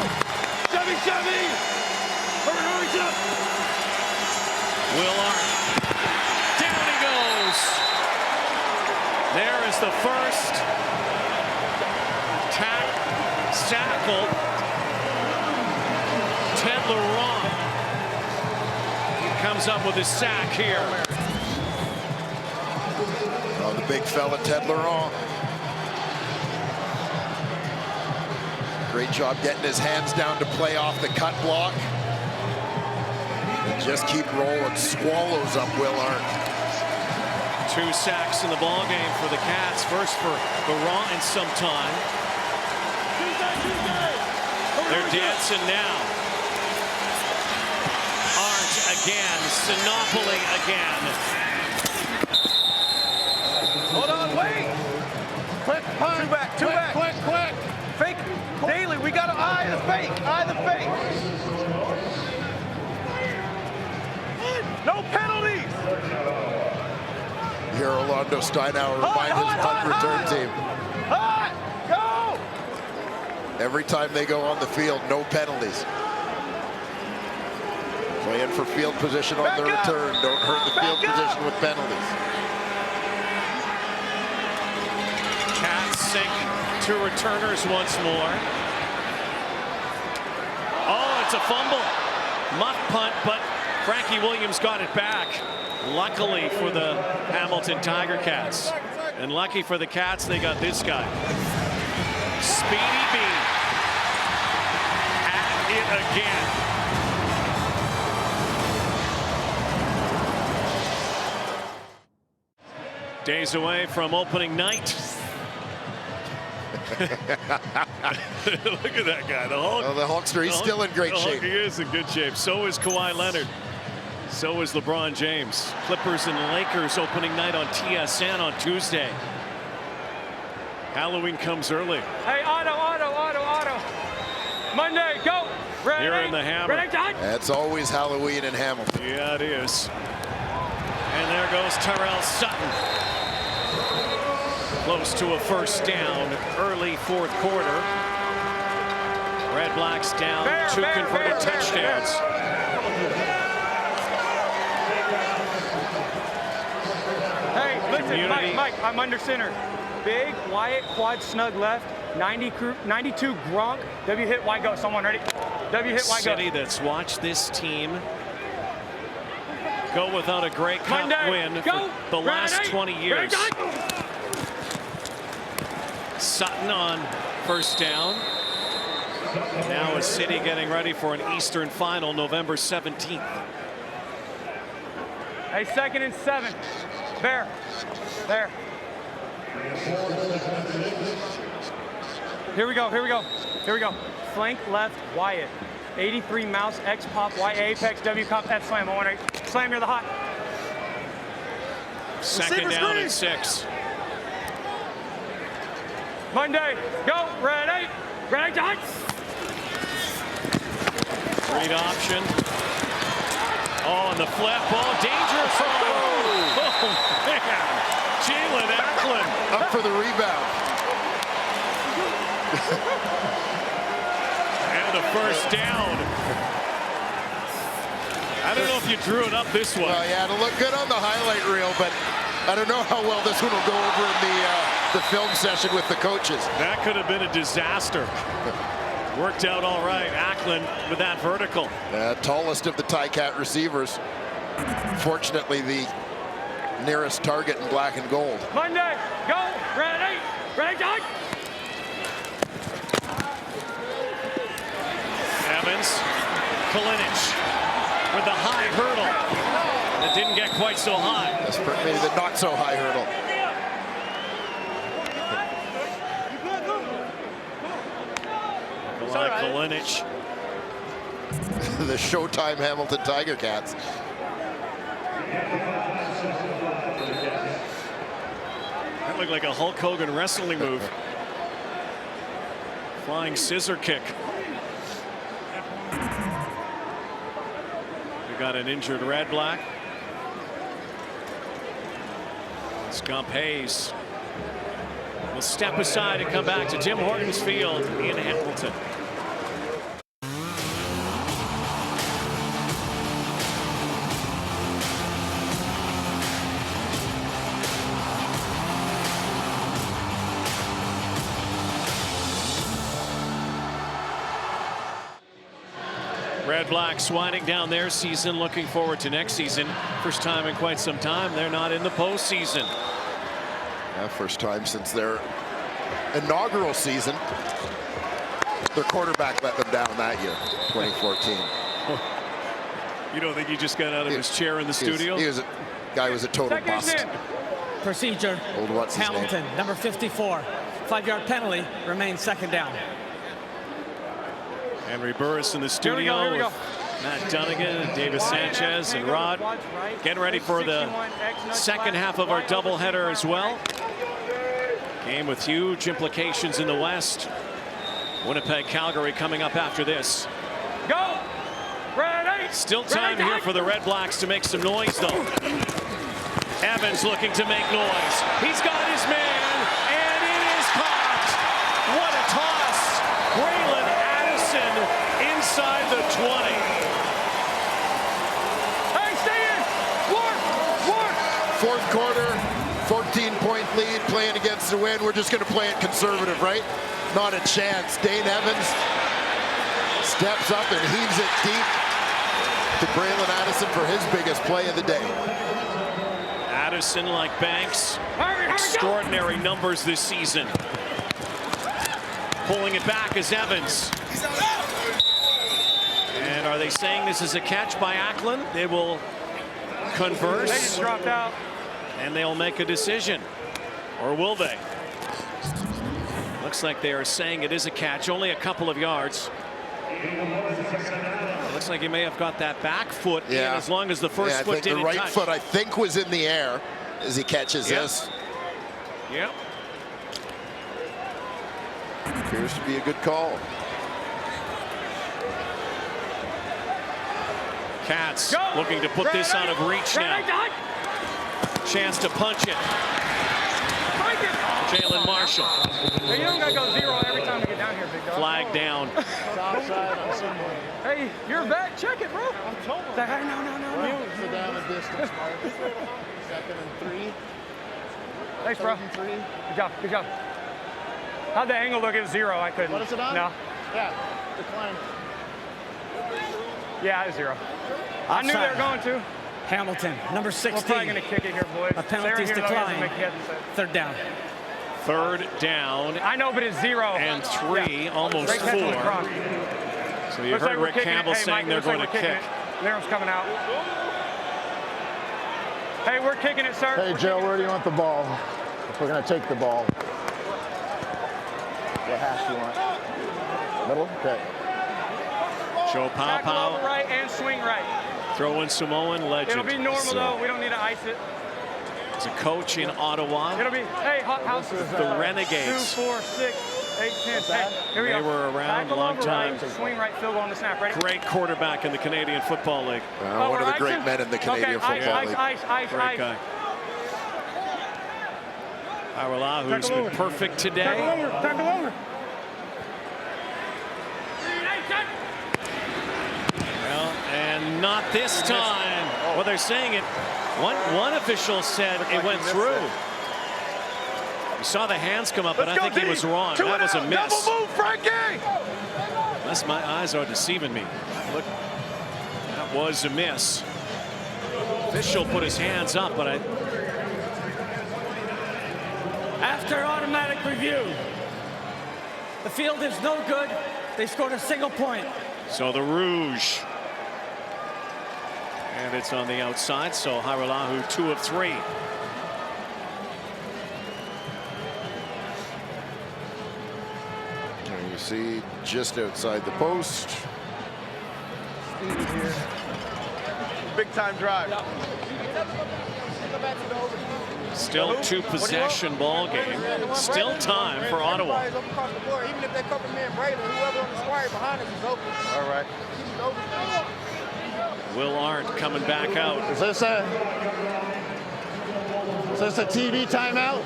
Chevy, Chevy! Hurry, hurry, Jeff! Will Arndt. Down he goes. There is the first tackle. Ted Laurent comes up with his sack here. Oh, the big fella, Ted Laurent. Great job getting his hands down to play off the cut block. And just keep rolling. Swallows up Will Arndt. 2 sacks in the ball game for the Cats. First for Laurent in some time. They're dancing now. Arndt again. Sinopoli again. Hold on, wait. Quick, punt. Two back, two back. Quick, quick. Fake. Daly, we got to eye the fake. Eye the fake. No penalties. Here, Orlando Steinauer remind his punt return team. Hot, go. Every time they go on the field, no penalties. Playing for field position on the return. Don't hurt the field position with penalties. Cats sink 2 returners once more. Oh, it's a fumble. Muff punt, but Frankie Williams got it back. Luckily for the Hamilton Tiger Cats. And lucky for the Cats, they got this guy. Speedy B. At it again. Days away from opening night. Look at that guy, the Hulk. Oh, the Hulkster, he's still in great shape. He is in good shape. So is Kawhi Leonard. So is LeBron James. Clippers and Lakers opening night on TSN on Tuesday. Halloween comes early. Hey, Otto. Monday, go. Ready, Here in the Hammer. Ready, time. That's always Halloween in Hamilton. Yeah, it is. And there goes Terrell Sutton. Close to a first down early 4th quarter. Red Blacks down 2 converted touchdowns. Hey, listen, Mike, I'm under center. Big, Wyatt, quad, snug left. 92 Gronk. W hit, Y go. Someone ready? W hit, Y go. City that's watched this team go without a Grey Cup win for the last 20 years. Sutton on first down. Now is City getting ready for an Eastern final November 17th. Hey, 2nd and 7. There. Here we go. Flank left, Wyatt. 83 mouse, X pop, Y apex, W cop, F slam. I want to slam near the hot. Second down and 6. Monday, go, ready, done. Read option. Oh, and the flip ball, dangerous. Oh man. Jalen Acklin. Up for the rebound. And a first down. I don't know if you drew it up this way. Well, yeah, it'll look good on the highlight reel, but I don't know how well this one will go over in the film session with the coaches. That could have been a disaster. Worked out all right. Acklin with that vertical. Tallest of the Ticat receivers. Fortunately, the nearest target in black and gold. Monday, go, ready, done. Evans, Kalinic with the high hurdle. It didn't get quite so high. That's maybe the not so high hurdle. Linich. The Showtime Hamilton Tiger Cats. That looked like a Hulk Hogan wrestling move. Flying scissor kick. We got an injured Red Black. Scump Hayes will step aside and come back to Tim Hortons Field in Hamilton. Red Blacks winding down their season, looking forward to next season. First time in quite some time they're not in the postseason. Yeah, first time since their inaugural season. Their quarterback let them down that year, 2014. You don't think he just got out of his chair in the studio? Guy was a total bust. Procedure. Hamilton, number 54. 5-yard penalty, remains second down. Henry Burris in the studio. Here we go. Matt Dunnigan, Davis Sanchez, and Rod getting ready for the second half of our doubleheader as well. Game with huge implications in the West. Winnipeg, Calgary coming up after this. Go! Ready! Still time here for the Red Blacks to make some noise, though. Evans looking to make noise. He's got his man, and it is caught. What a toss. Braylon Addison inside the 20. Hey, stay in! Work! Fourth quarter, 14-point lead, playing against the wind. We're just going to play it conservative, right? Not a chance. Dane Evans steps up and heaves it deep to Braylon Addison for his biggest play of the day. Addison, like Banks, extraordinary numbers this season. Pulling it back is Evans. And are they saying this is a catch by Ackland? They will converse. They just dropped out. And they'll make a decision. Or will they? Looks like they are saying it is a catch, only a couple of yards. Looks like he may have got that back foot in as long as the first foot didn't touch. The right foot, I think, was in the air as he catches this. Yep. Appears to be a good call. Cats looking to put this out of reach now. Chance to punch it. Jalen Marshall. Hey, you don't gotta go zero every time we get down here, big dog. Flag down. Hey, you're a vet. Check it, bro. I'm told. Hey, no. Sit down a distance, Mark. Second and 3. Thanks, bro. Good job. How'd the angle look at zero? I couldn't. What is it on? No. Yeah, decline. Yeah, it's zero. I knew they were going to. Hamilton, number 16. We're probably going to kick it here, boys. A penalty's declined. Third down. Third down. I know, but it's 0. And 3, almost 4. So you heard Rick Campbell saying they're going to kick. Narrow's coming out. Hey, we're kicking it, sir. Hey, Joe, where do you want the ball? We're going to take the ball. What hash do you want? Middle? Okay. Joe Pau right and swing right. Throwing Samoan legend. It'll be normal, though. We don't need to ice it. He's a coach in Ottawa. It'll be, hey, house. The Renegades. 2, 4, 6, 8, 10. Hey, here we go. They were around a long time. Right, swing right, field goal on the snap. Ready? Great quarterback in the Canadian Football League. One of the great men in the Canadian Football League. Great guy. Arala, who's been perfect today. Tackle over. Well, and not this time. Well, they're saying it. One official said it went through. You saw the hands come up, but I think he was wrong. That was a miss. Double move, Frankie! Unless my eyes are deceiving me. Look, that was a miss. Official put his hands up, but After automatic review, the field is no good. They scored a single point. So the Rouge. And it's on the outside, so Haralahu 2 of 3. See, just outside the post. Big time drive. Still 2-possession ball game. Still time for Ottawa. Even if they cover me and Braden, whoever on the square behind us is open. All right. Will Arndt coming back out. Is this a TV timeout?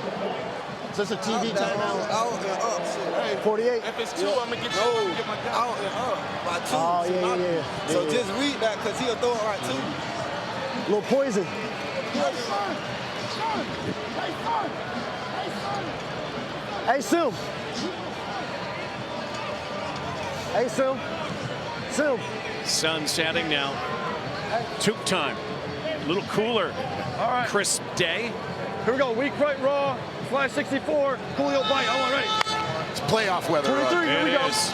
Is this a TV timeout? Out and up. Hey, 48. If it's 2, I'm going to get you. Get my out and up by 2. Oh, yeah. So just read that because he'll throw it right to you. Little poison. Hey, Sue. Hey, Sue. Sue. Sun setting now. Toque time. A little cooler. All right. Crisp day. Here we go. Weak right raw. Fly 64. Coolio bite. All ready. It's playoff weather. 23. Here we go. Is.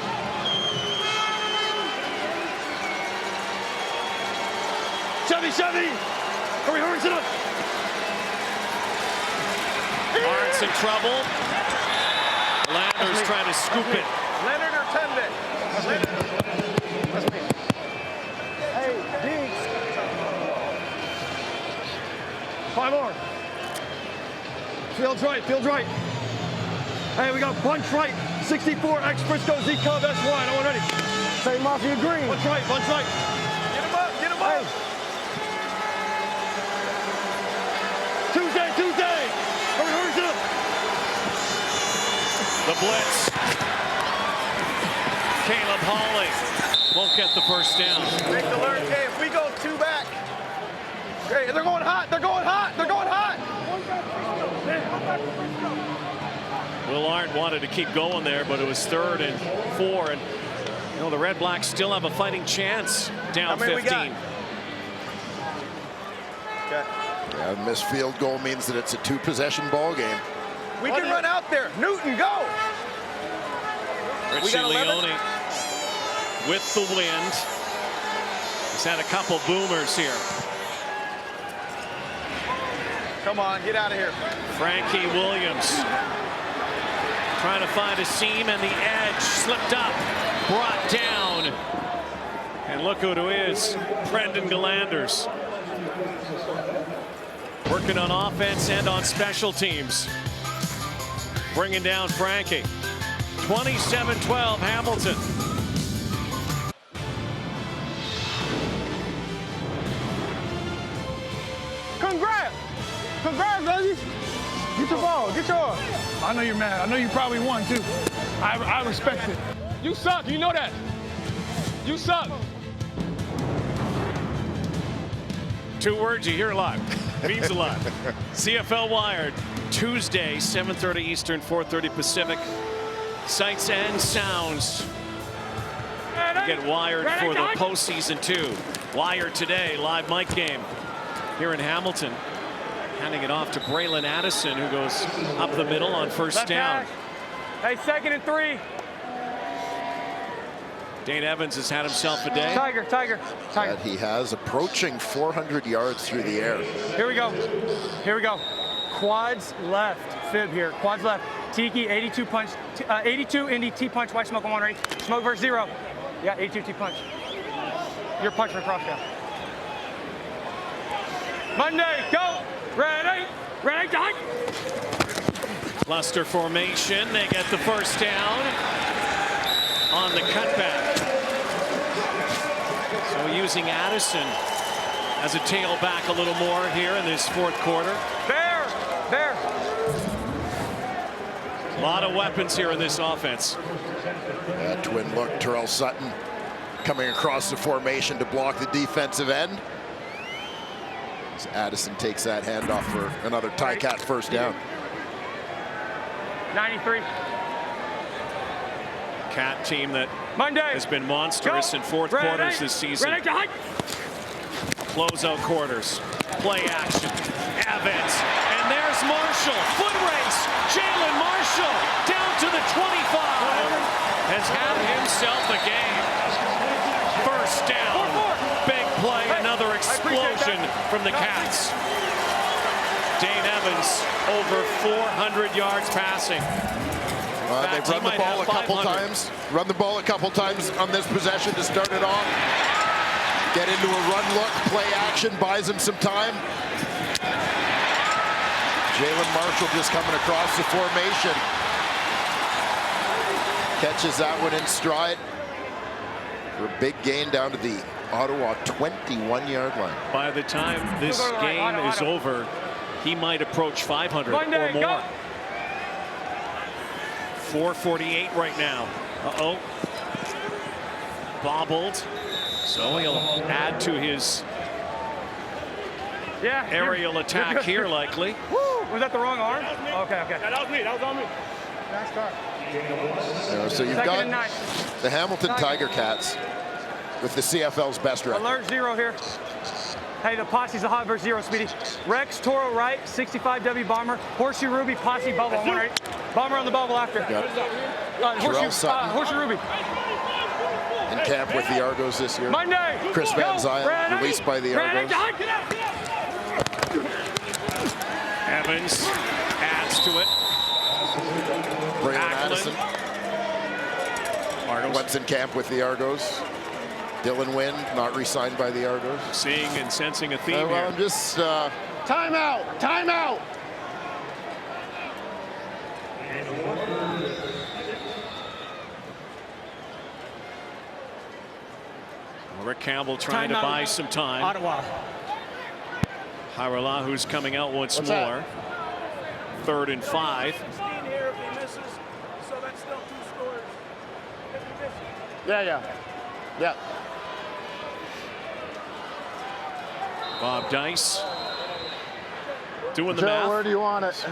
Chevy. Hurry, sit up. Arndt's in trouble. Landers trying to scoop it. Leonard or Tembe? That's me. Hey, Diggs. 5 more. Fields right. Hey, we got bunch right. 64, X Frisco, Z Cub, S wide. I want ready. Say Mafia Green. Bunch right. Get him up. Hey. Tuesday. Hurry, sit up. The blitz. Caleb Hawley won't get the first down. Make the learn game. If we go 2 back. Great. They're going hot. Will Arndt wanted to keep going there, but it was 3rd and 4. And you know, the Red Blacks still have a fighting chance down 15. Yeah, a missed field goal means that it's a 2-possession ball game. We can run out there. Newton, go. Richie Leone with the wind. He's had a couple boomers here. Come on, get out of here. Frankie Williams trying to find a seam, and the edge slipped up, brought down. And look who it is, Brendan Galanders. Working on offense and on special teams. Bringing down Frankie. 27-12 Hamilton. Congrats, baby. Get your ball. I know you're mad. I know you probably won, too. I respect it. You suck. You know that. You suck. 2 words you hear a lot. Means a lot. CFL Wired, Tuesday, 7:30 Eastern, 4:30 Pacific. Sights and sounds. Get wired for the postseason, too. Wired today, live mic game here in Hamilton. Handing it off to Braylon Addison, who goes up the middle on first down. Hey, 2nd and 3. Dane Evans has had himself a day. Tiger. That he has, approaching 400 yards through the air. Here we go. Quads left. Fib here. Quads left. Tiki, 82 punch. 82 Indy T-punch. White smoke on 1 right. Smoke versus 0. Yeah, 82 T-punch. You're punching across now. Monday, go. Ready, time. Cluster formation. They get the first down on the cutback. So using Addison as a tailback a little more here in this 4th quarter. There. A lot of weapons here in this offense. Twin look, Terrell Sutton coming across the formation to block the defensive end. As Addison takes that handoff for another Ticat first down. 93. Cat team that Monday has been monstrous in 4th quarters this season. Closeout quarters. Play action. Evans. And there's Marshall. Foot race. Jalen Marshall down to the 25. Has had himself a game. First down. Big play. Another explosion from the Cats. Dane Evans over 400 yards passing. They've run the ball a couple times. Run the ball a couple times on this possession to start it off. Get into a run look, play action, buys him some time. Jalen Marshall just coming across the formation. Catches that one in stride for a big gain down to the Ottawa 21-yard line. By the time this game is over, he might approach 500 or more. 4:48 right now. Uh-oh. Bobbled. So he'll add to his aerial attack here, likely. Woo! Was that the wrong arm? Okay, okay. Yeah, that was me. That was on me. Nice start. So you've got the Hamilton Tiger Cats with the CFL's best record. Alert 0 here. Hey, the posse's a hot versus 0, Speedy. Rex, Toro right, 65W Bomber, Horseshoe Ruby, posse bubble on 1 Bomber on the bubble after. Horseshoe Ruby. In camp with the Argos this year. Monday. Chris Van Zyl, released by the Argos. Evans adds to it. Braylon Addison. Once in camp with the Argos. Dylan Wynn, not re-signed by the Argos. Seeing and sensing a theme well, here. I'm just... Timeout! Timeout! Rick Campbell trying to buy some time. Ottawa. Haralahu coming out once more. That? 3rd and 5. Here if he misses, so that's still 2 scores. If he misses. Yeah. Bob Dice doing the Joe, math. where do you want it?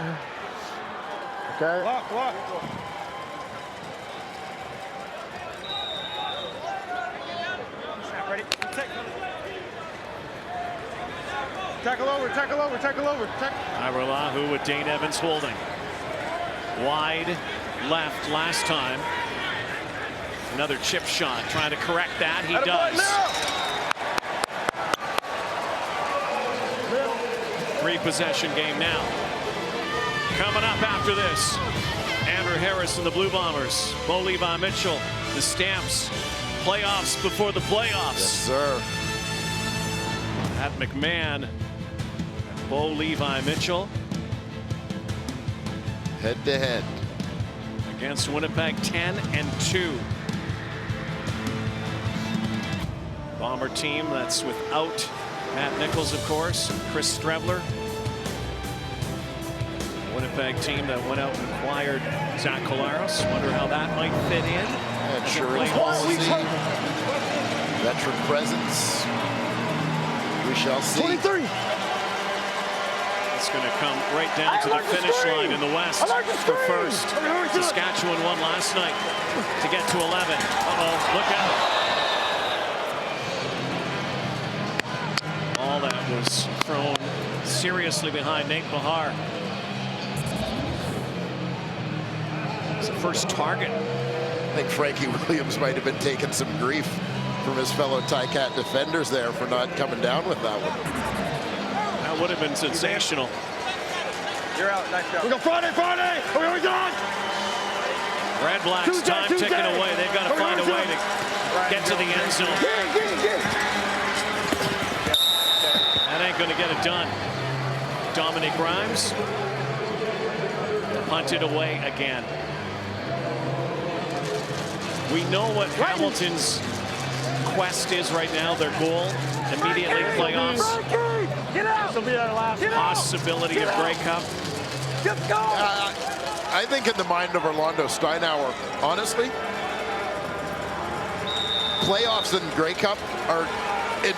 Okay. Lock. Ready? Tackle over. Haralahu with Dane Evans holding. Wide left last time. Another chip shot, trying to correct that. He does. 3-possession game now. Coming up after this, Andrew Harris and the Blue Bombers. Bo Levi Mitchell, the Stamps. Playoffs before the playoffs. Yes, sir. Pat McMahon, Bo Levi Mitchell. Head to head. Against Winnipeg, 10-2. Bomber team that's without Matt Nichols, of course, and Chris Streveler. Winnipeg team that went out and acquired Zach Collaros. Wonder how that might fit in. And Sherry Halsey, veteran presence. We shall see. 23. It's going to come right down to the finish line in the West for first. Saskatchewan won last night to get to 11. Uh-oh, look out. All that was thrown seriously behind Nate Bahar. It's the first target. I think Frankie Williams might have been taking some grief from his fellow Ticat defenders there for not coming down with that one. That would have been sensational. You're out. Nice job. We go Friday. We're done. REDBLACKS time ticking away. They've got to find a way to get to the end zone. That ain't going to get it done. Dominic Grimes punted away again. We know what Hamilton's quest is right now, their goal, immediately playoffs. Get out! Possibility of Grey Cup. Let's go! I think in the mind of Orlando Steinauer, honestly, playoffs and Grey Cup are,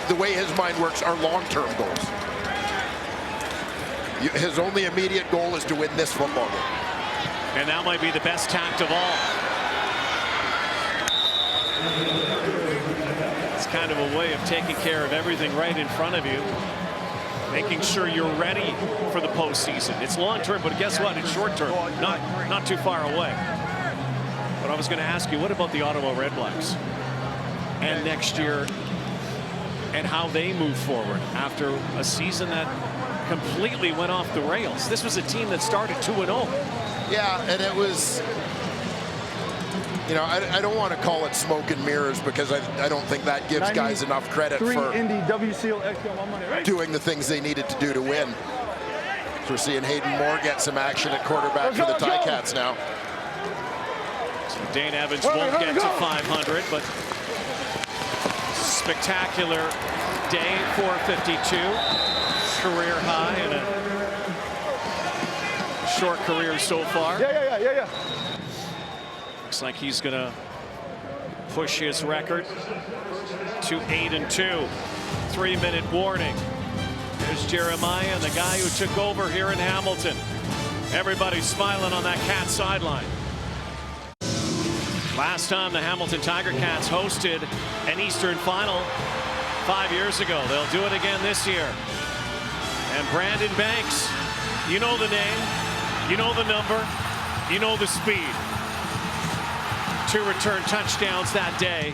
the way his mind works, are long-term goals. His only immediate goal is to win this football game. And that might be the best tact of all. It's kind of a way of taking care of everything right in front of you, making sure you're ready for the postseason. It's long term, but guess what? It's short term, not too far away. But I was going to ask you, what about the Ottawa REDBLACKS and next year and how they move forward after a season that completely went off the rails? This was a team that started 2-0. Yeah, and it was You know, I don't want to call it smoke and mirrors because I don't think that gives guys enough credit for Indy WCL XL on Monday, right? doing the things they needed to do to win. So we're seeing Hayden Moore get some action at quarterback for the Ticats now. So Dane Evans won't get to 500, but spectacular day, 452, career high and a short career so far. Yeah. Looks like he's going to push his record to 8-2. 3-minute warning. There's Jeremiah, the guy who took over here in Hamilton. Everybody's smiling on that Cat sideline. Last time the Hamilton Tiger Cats hosted an Eastern Final 5 years ago. They'll do it again this year. And Brandon Banks, you know the name, you know the number, you know the speed. 2 return touchdowns that day,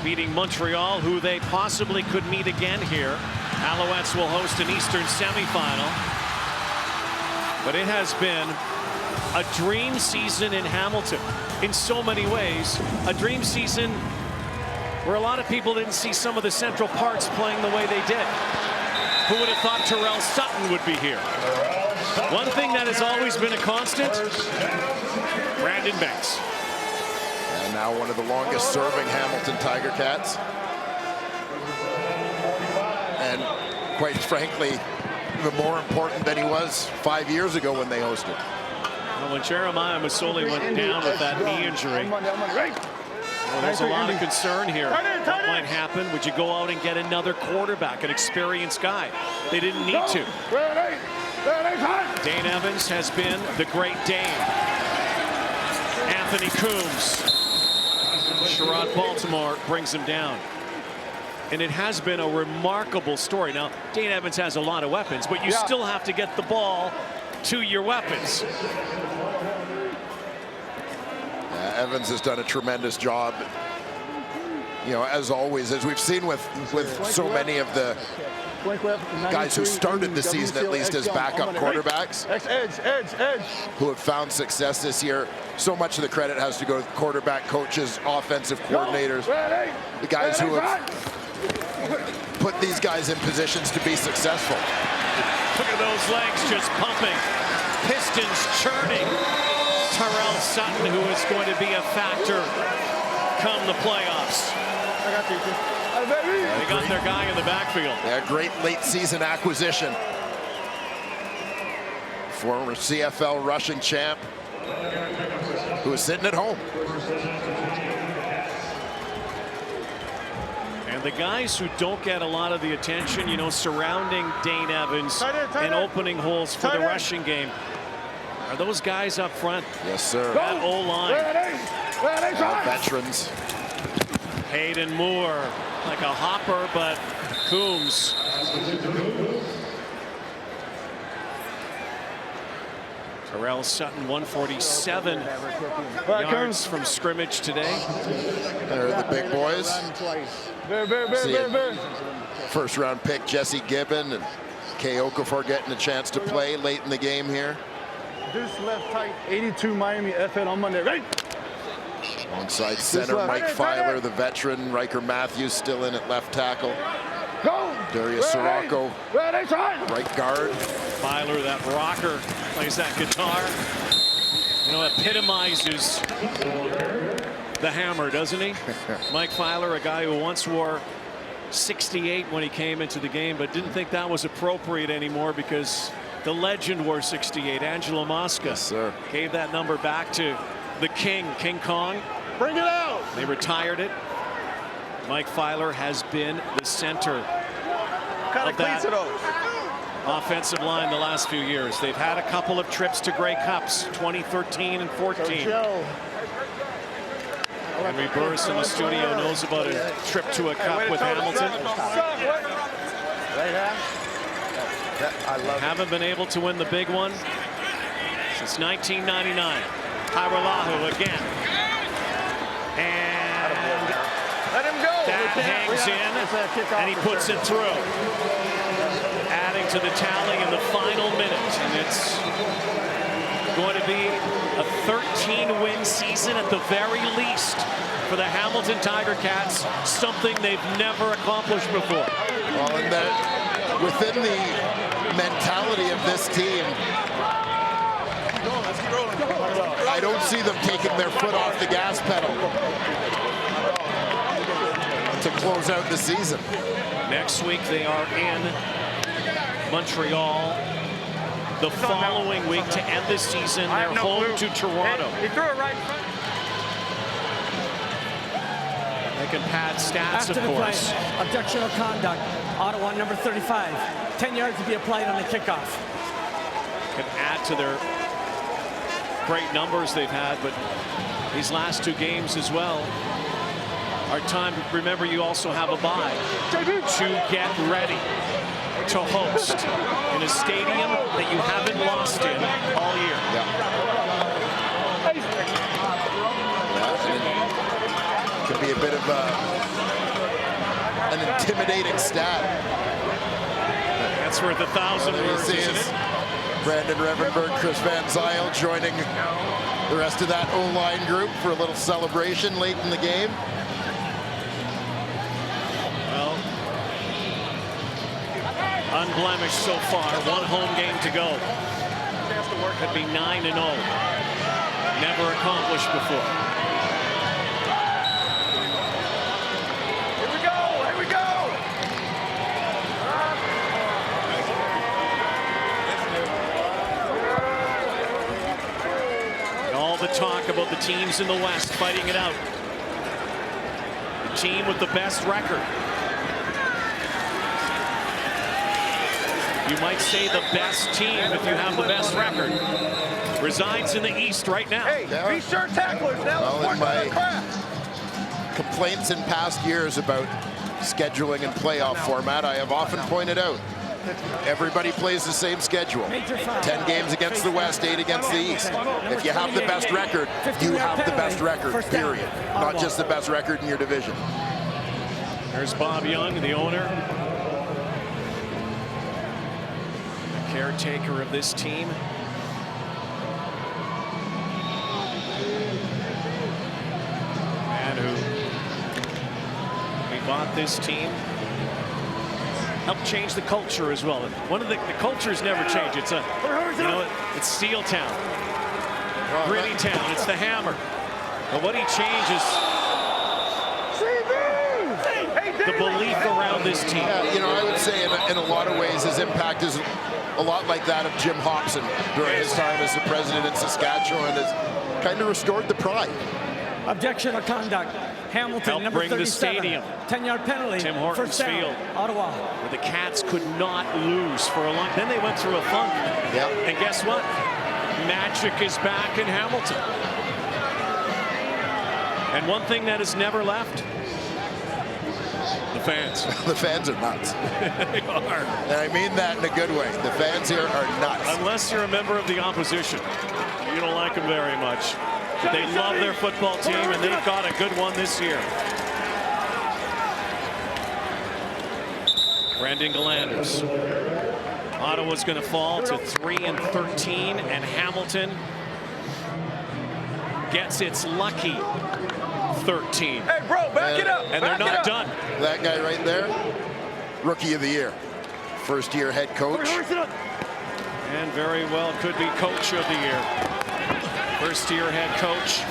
beating Montreal, who they possibly could meet again here. Alouettes will host an Eastern semifinal. But it has been a dream season in Hamilton in so many ways. A dream season where a lot of people didn't see some of the central parts playing the way they did. Who would have thought Terrell Sutton would be here? One thing that has always been a constant, Brandon Banks. And now one of the longest serving Hamilton Tiger Cats. And quite frankly, even more important than he was 5 years ago when they hosted. Well, when Jeremiah Masoli went down with that knee injury, well, there's a lot of concern here. What might happen? Would you go out and get another quarterback, an experienced guy? They didn't need to. Dane Evans has been the great Dane. Anthony Coombs. Sherrod Baltimore brings him down. And it has been a remarkable story. Now, Dane Evans has a lot of weapons, but you still have to get the ball to your weapons. Evans has done a tremendous job. You know, as always, as we've seen with so many of the guys who started the season at least as backup quarterbacks, who have found success this year. So much of the credit has to go to quarterback coaches, offensive coordinators, the guys who have put these guys in positions to be successful. Look at those legs just pumping, pistons churning. Terrell Sutton, who is going to be a factor come the playoffs. They got their guy in the backfield. Yeah, great late season acquisition. Former CFL rushing champ who is sitting at home. And the guys who don't get a lot of the attention, you know, surrounding Dane Evans and opening holes for the rushing game, are those guys up front. Yes, sir. That O-line. Veterans. Hayden Moore, like a hopper, but Coombs. Terrell Sutton, 147 yards from scrimmage today. There are the big boys. First round pick Jesse Gibbon and Kay Okafor getting a chance to play late in the game here. Deuce left tight, 82 Miami FN on Monday, right? Alongside center Mike Filer, the veteran. Riker Matthews still in at left tackle. Darius Sirocco, right guard. Filer, that rocker, plays that guitar. You know, epitomizes the hammer, doesn't he? Mike Filer, a guy who once wore 68 when he came into the game, but didn't think that was appropriate anymore because the legend wore 68. Angelo Mosca. Yes, sir. Gave that number back to the King, King Kong. Bring it out. They retired it. Mike Filer has been the center of that offensive line the last few years. They've had a couple of trips to Grey Cups, 2013 and 14. Henry Burris in the studio knows about a trip to a cup with Hamilton. Haven't been able to win the big one since 1999. Hairolahu again. And let him go. That hangs in, and he puts it through. Adding to the tally in the final minute. And it's Going to be a 13-win season at the very least for the Hamilton Tiger Cats, something they've never accomplished before. Well, and within the mentality of this team, I don't see them taking their foot off the gas pedal to close out the season. Next week they are in Montreal. The following week to end the season, they're home to Toronto. He threw it right. They can pad stats, After of course. the play, objectionable conduct. Ottawa number 35. 10 yards to be applied on the kickoff. Can add to their great numbers they've had, but these last 2 games as well are time. Remember, you also have a bye to get ready to host in a stadium that you haven't lost in all year. Could be a bit of an intimidating stat. That's worth 1,000 words, isn't it? Brandon Revenberg, Chris Van Zyl joining the rest of that O-line group for a little celebration late in the game. Well, unblemished so far. 1 home game to go. Could be 9-0. Never accomplished before. Here we go. Here we go. And all the talk about the teams in the West fighting it out. The team with the best record. You might say the best team if you have the best record. Resides in the East right now. Hey, be sure tacklers. Now Well, in let's work on my our craft. complaints in past years about scheduling and playoff format, I have often pointed out everybody plays the same schedule. 10 games against the West, 8 against the East. If you have the best record, you have the best record, period. Not just the best record in your division. There's Bob Young, the owner, the caretaker of this team. Man who bought this team, helped change the culture as well. And one of the cultures never change. It's it's Steel Town, gritty town. It's the Hammer. But what he changes, the belief around this team. Yeah, I would say in a lot of ways his impact is a lot like that of Jim Hobson during his time as the president in Saskatchewan. Has kind of restored the pride. Objection of conduct. Hamilton, Help number bring the 37. stadium. 10-yard penalty. Tim Hortons First down. Field. Ottawa. Where the Cats could not lose for a long. Then they went through a funk. Yeah. And guess what? Magic is back in Hamilton. And one thing that has never left: the fans. The fans are nuts. They are. And I mean that in a good way. The fans here are nuts. Unless you're a member of the opposition, you don't like them very much. But they love their football team, and they've got a good one this year. Brandon Galanders. Ottawa's going to fall to 3-13, and Hamilton gets its lucky 13. Hey, bro, back it up. And they're not done. That guy right there, Rookie of the Year. First-year head coach. And very well could be Coach of the Year. First-year head coach,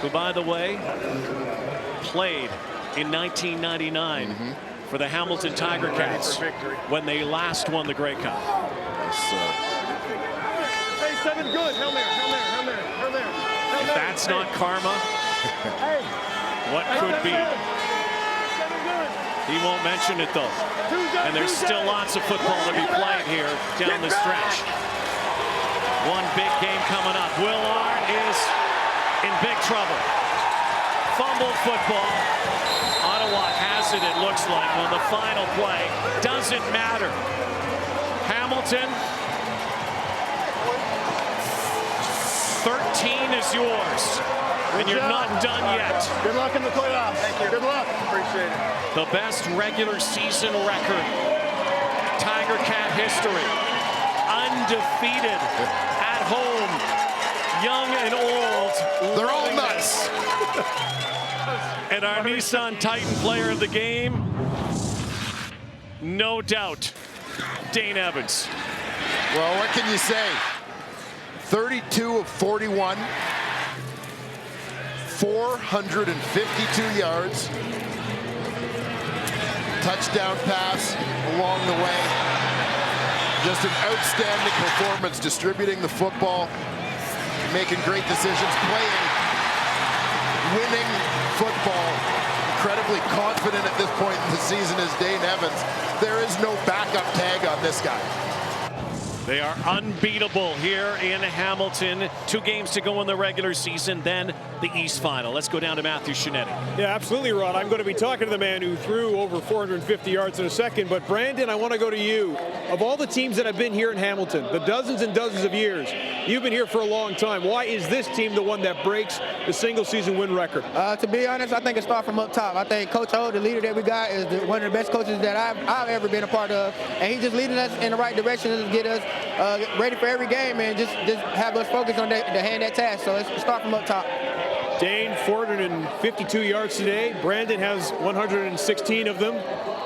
who, by the way, played in 1999 for the Hamilton Tiger Cats when they last won the Grey Cup. Hey, 7 good. Hail Mary, Hail Mary, Hail Mary, Hail Mary. If that's not karma, what could be? He won't mention it, though. And there's still lots of football to be played here down the stretch. One big game coming up. Will Arndt is in big trouble. Fumbled football. Ottawa has it looks like, on the final play. Doesn't matter. Hamilton, 13 is yours. And you're not done yet. Good luck in the playoffs. Thank you. Good luck. Appreciate it. The best regular season record. Tiger Cat history. undefeated at home, young and old. They're all nuts. And our Nissan Titan player of the game, no doubt, Dane Evans. Well, what can you say? 32 of 41, 452 yards, touchdown pass along the way. Just an outstanding performance, distributing the football, making great decisions, playing winning football. Incredibly confident at this point in the season is Dane Evans. There is no backup tag on this guy. They are unbeatable here in Hamilton. 2 games to go in the regular season, then the East Final. Let's go down to Matthew Shinetti. Yeah, absolutely, Rod. I'm going to be talking to the man who threw over 450 yards in a second. But, Brandon, I want to go to you. Of all the teams that have been here in Hamilton, the dozens and dozens of years, you've been here for a long time. Why is this team the one that breaks the single-season win record? To be honest, I think it starts from up top. I think Coach O, the leader that we got, is one of the best coaches that I've ever been a part of. And he's just leading us in the right direction to get us ready for every game and just have us focus on the hand that task. So let's start from up top. Dane, 452 yards today. Brandon has 116 of them.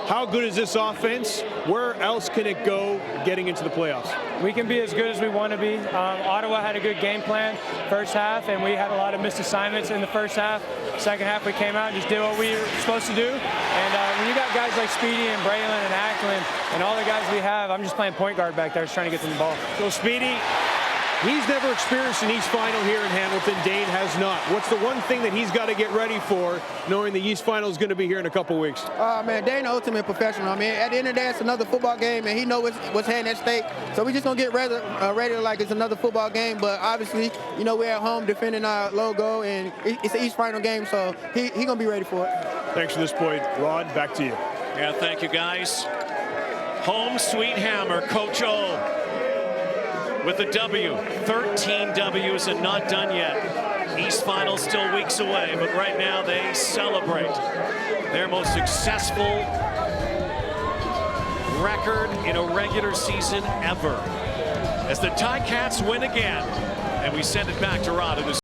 How good is this offense? Where else can it go getting into the playoffs? We can be as good as we want to be. Ottawa had a good game plan first half, and we had a lot of missed assignments in the first half. Second half, we came out and just did what we were supposed to do. And when you got guys like Speedy and Braylon and Ackland and all the guys we have, I'm just playing point guard back there, just trying to get them the ball. So Speedy, he's never experienced an East Final here in Hamilton. Dane has not. What's the one thing that he's got to get ready for, knowing the East Final is going to be here in a couple weeks? Man, Dane, the ultimate professional. I mean, at the end of the day, it's another football game, and he knows what's at stake. So we're just going to get ready like it's another football game. But obviously, you know, we're at home defending our logo, and it's an East Final game, so he's going to be ready for it. Thanks for this point. Rod, back to you. Yeah, thank you, guys. Home sweet hammer, Coach O. With a W, 13 W's and not done yet. East Final still weeks away, but right now they celebrate their most successful record in a regular season ever. As the Ticats win again, and we send it back to Rod in the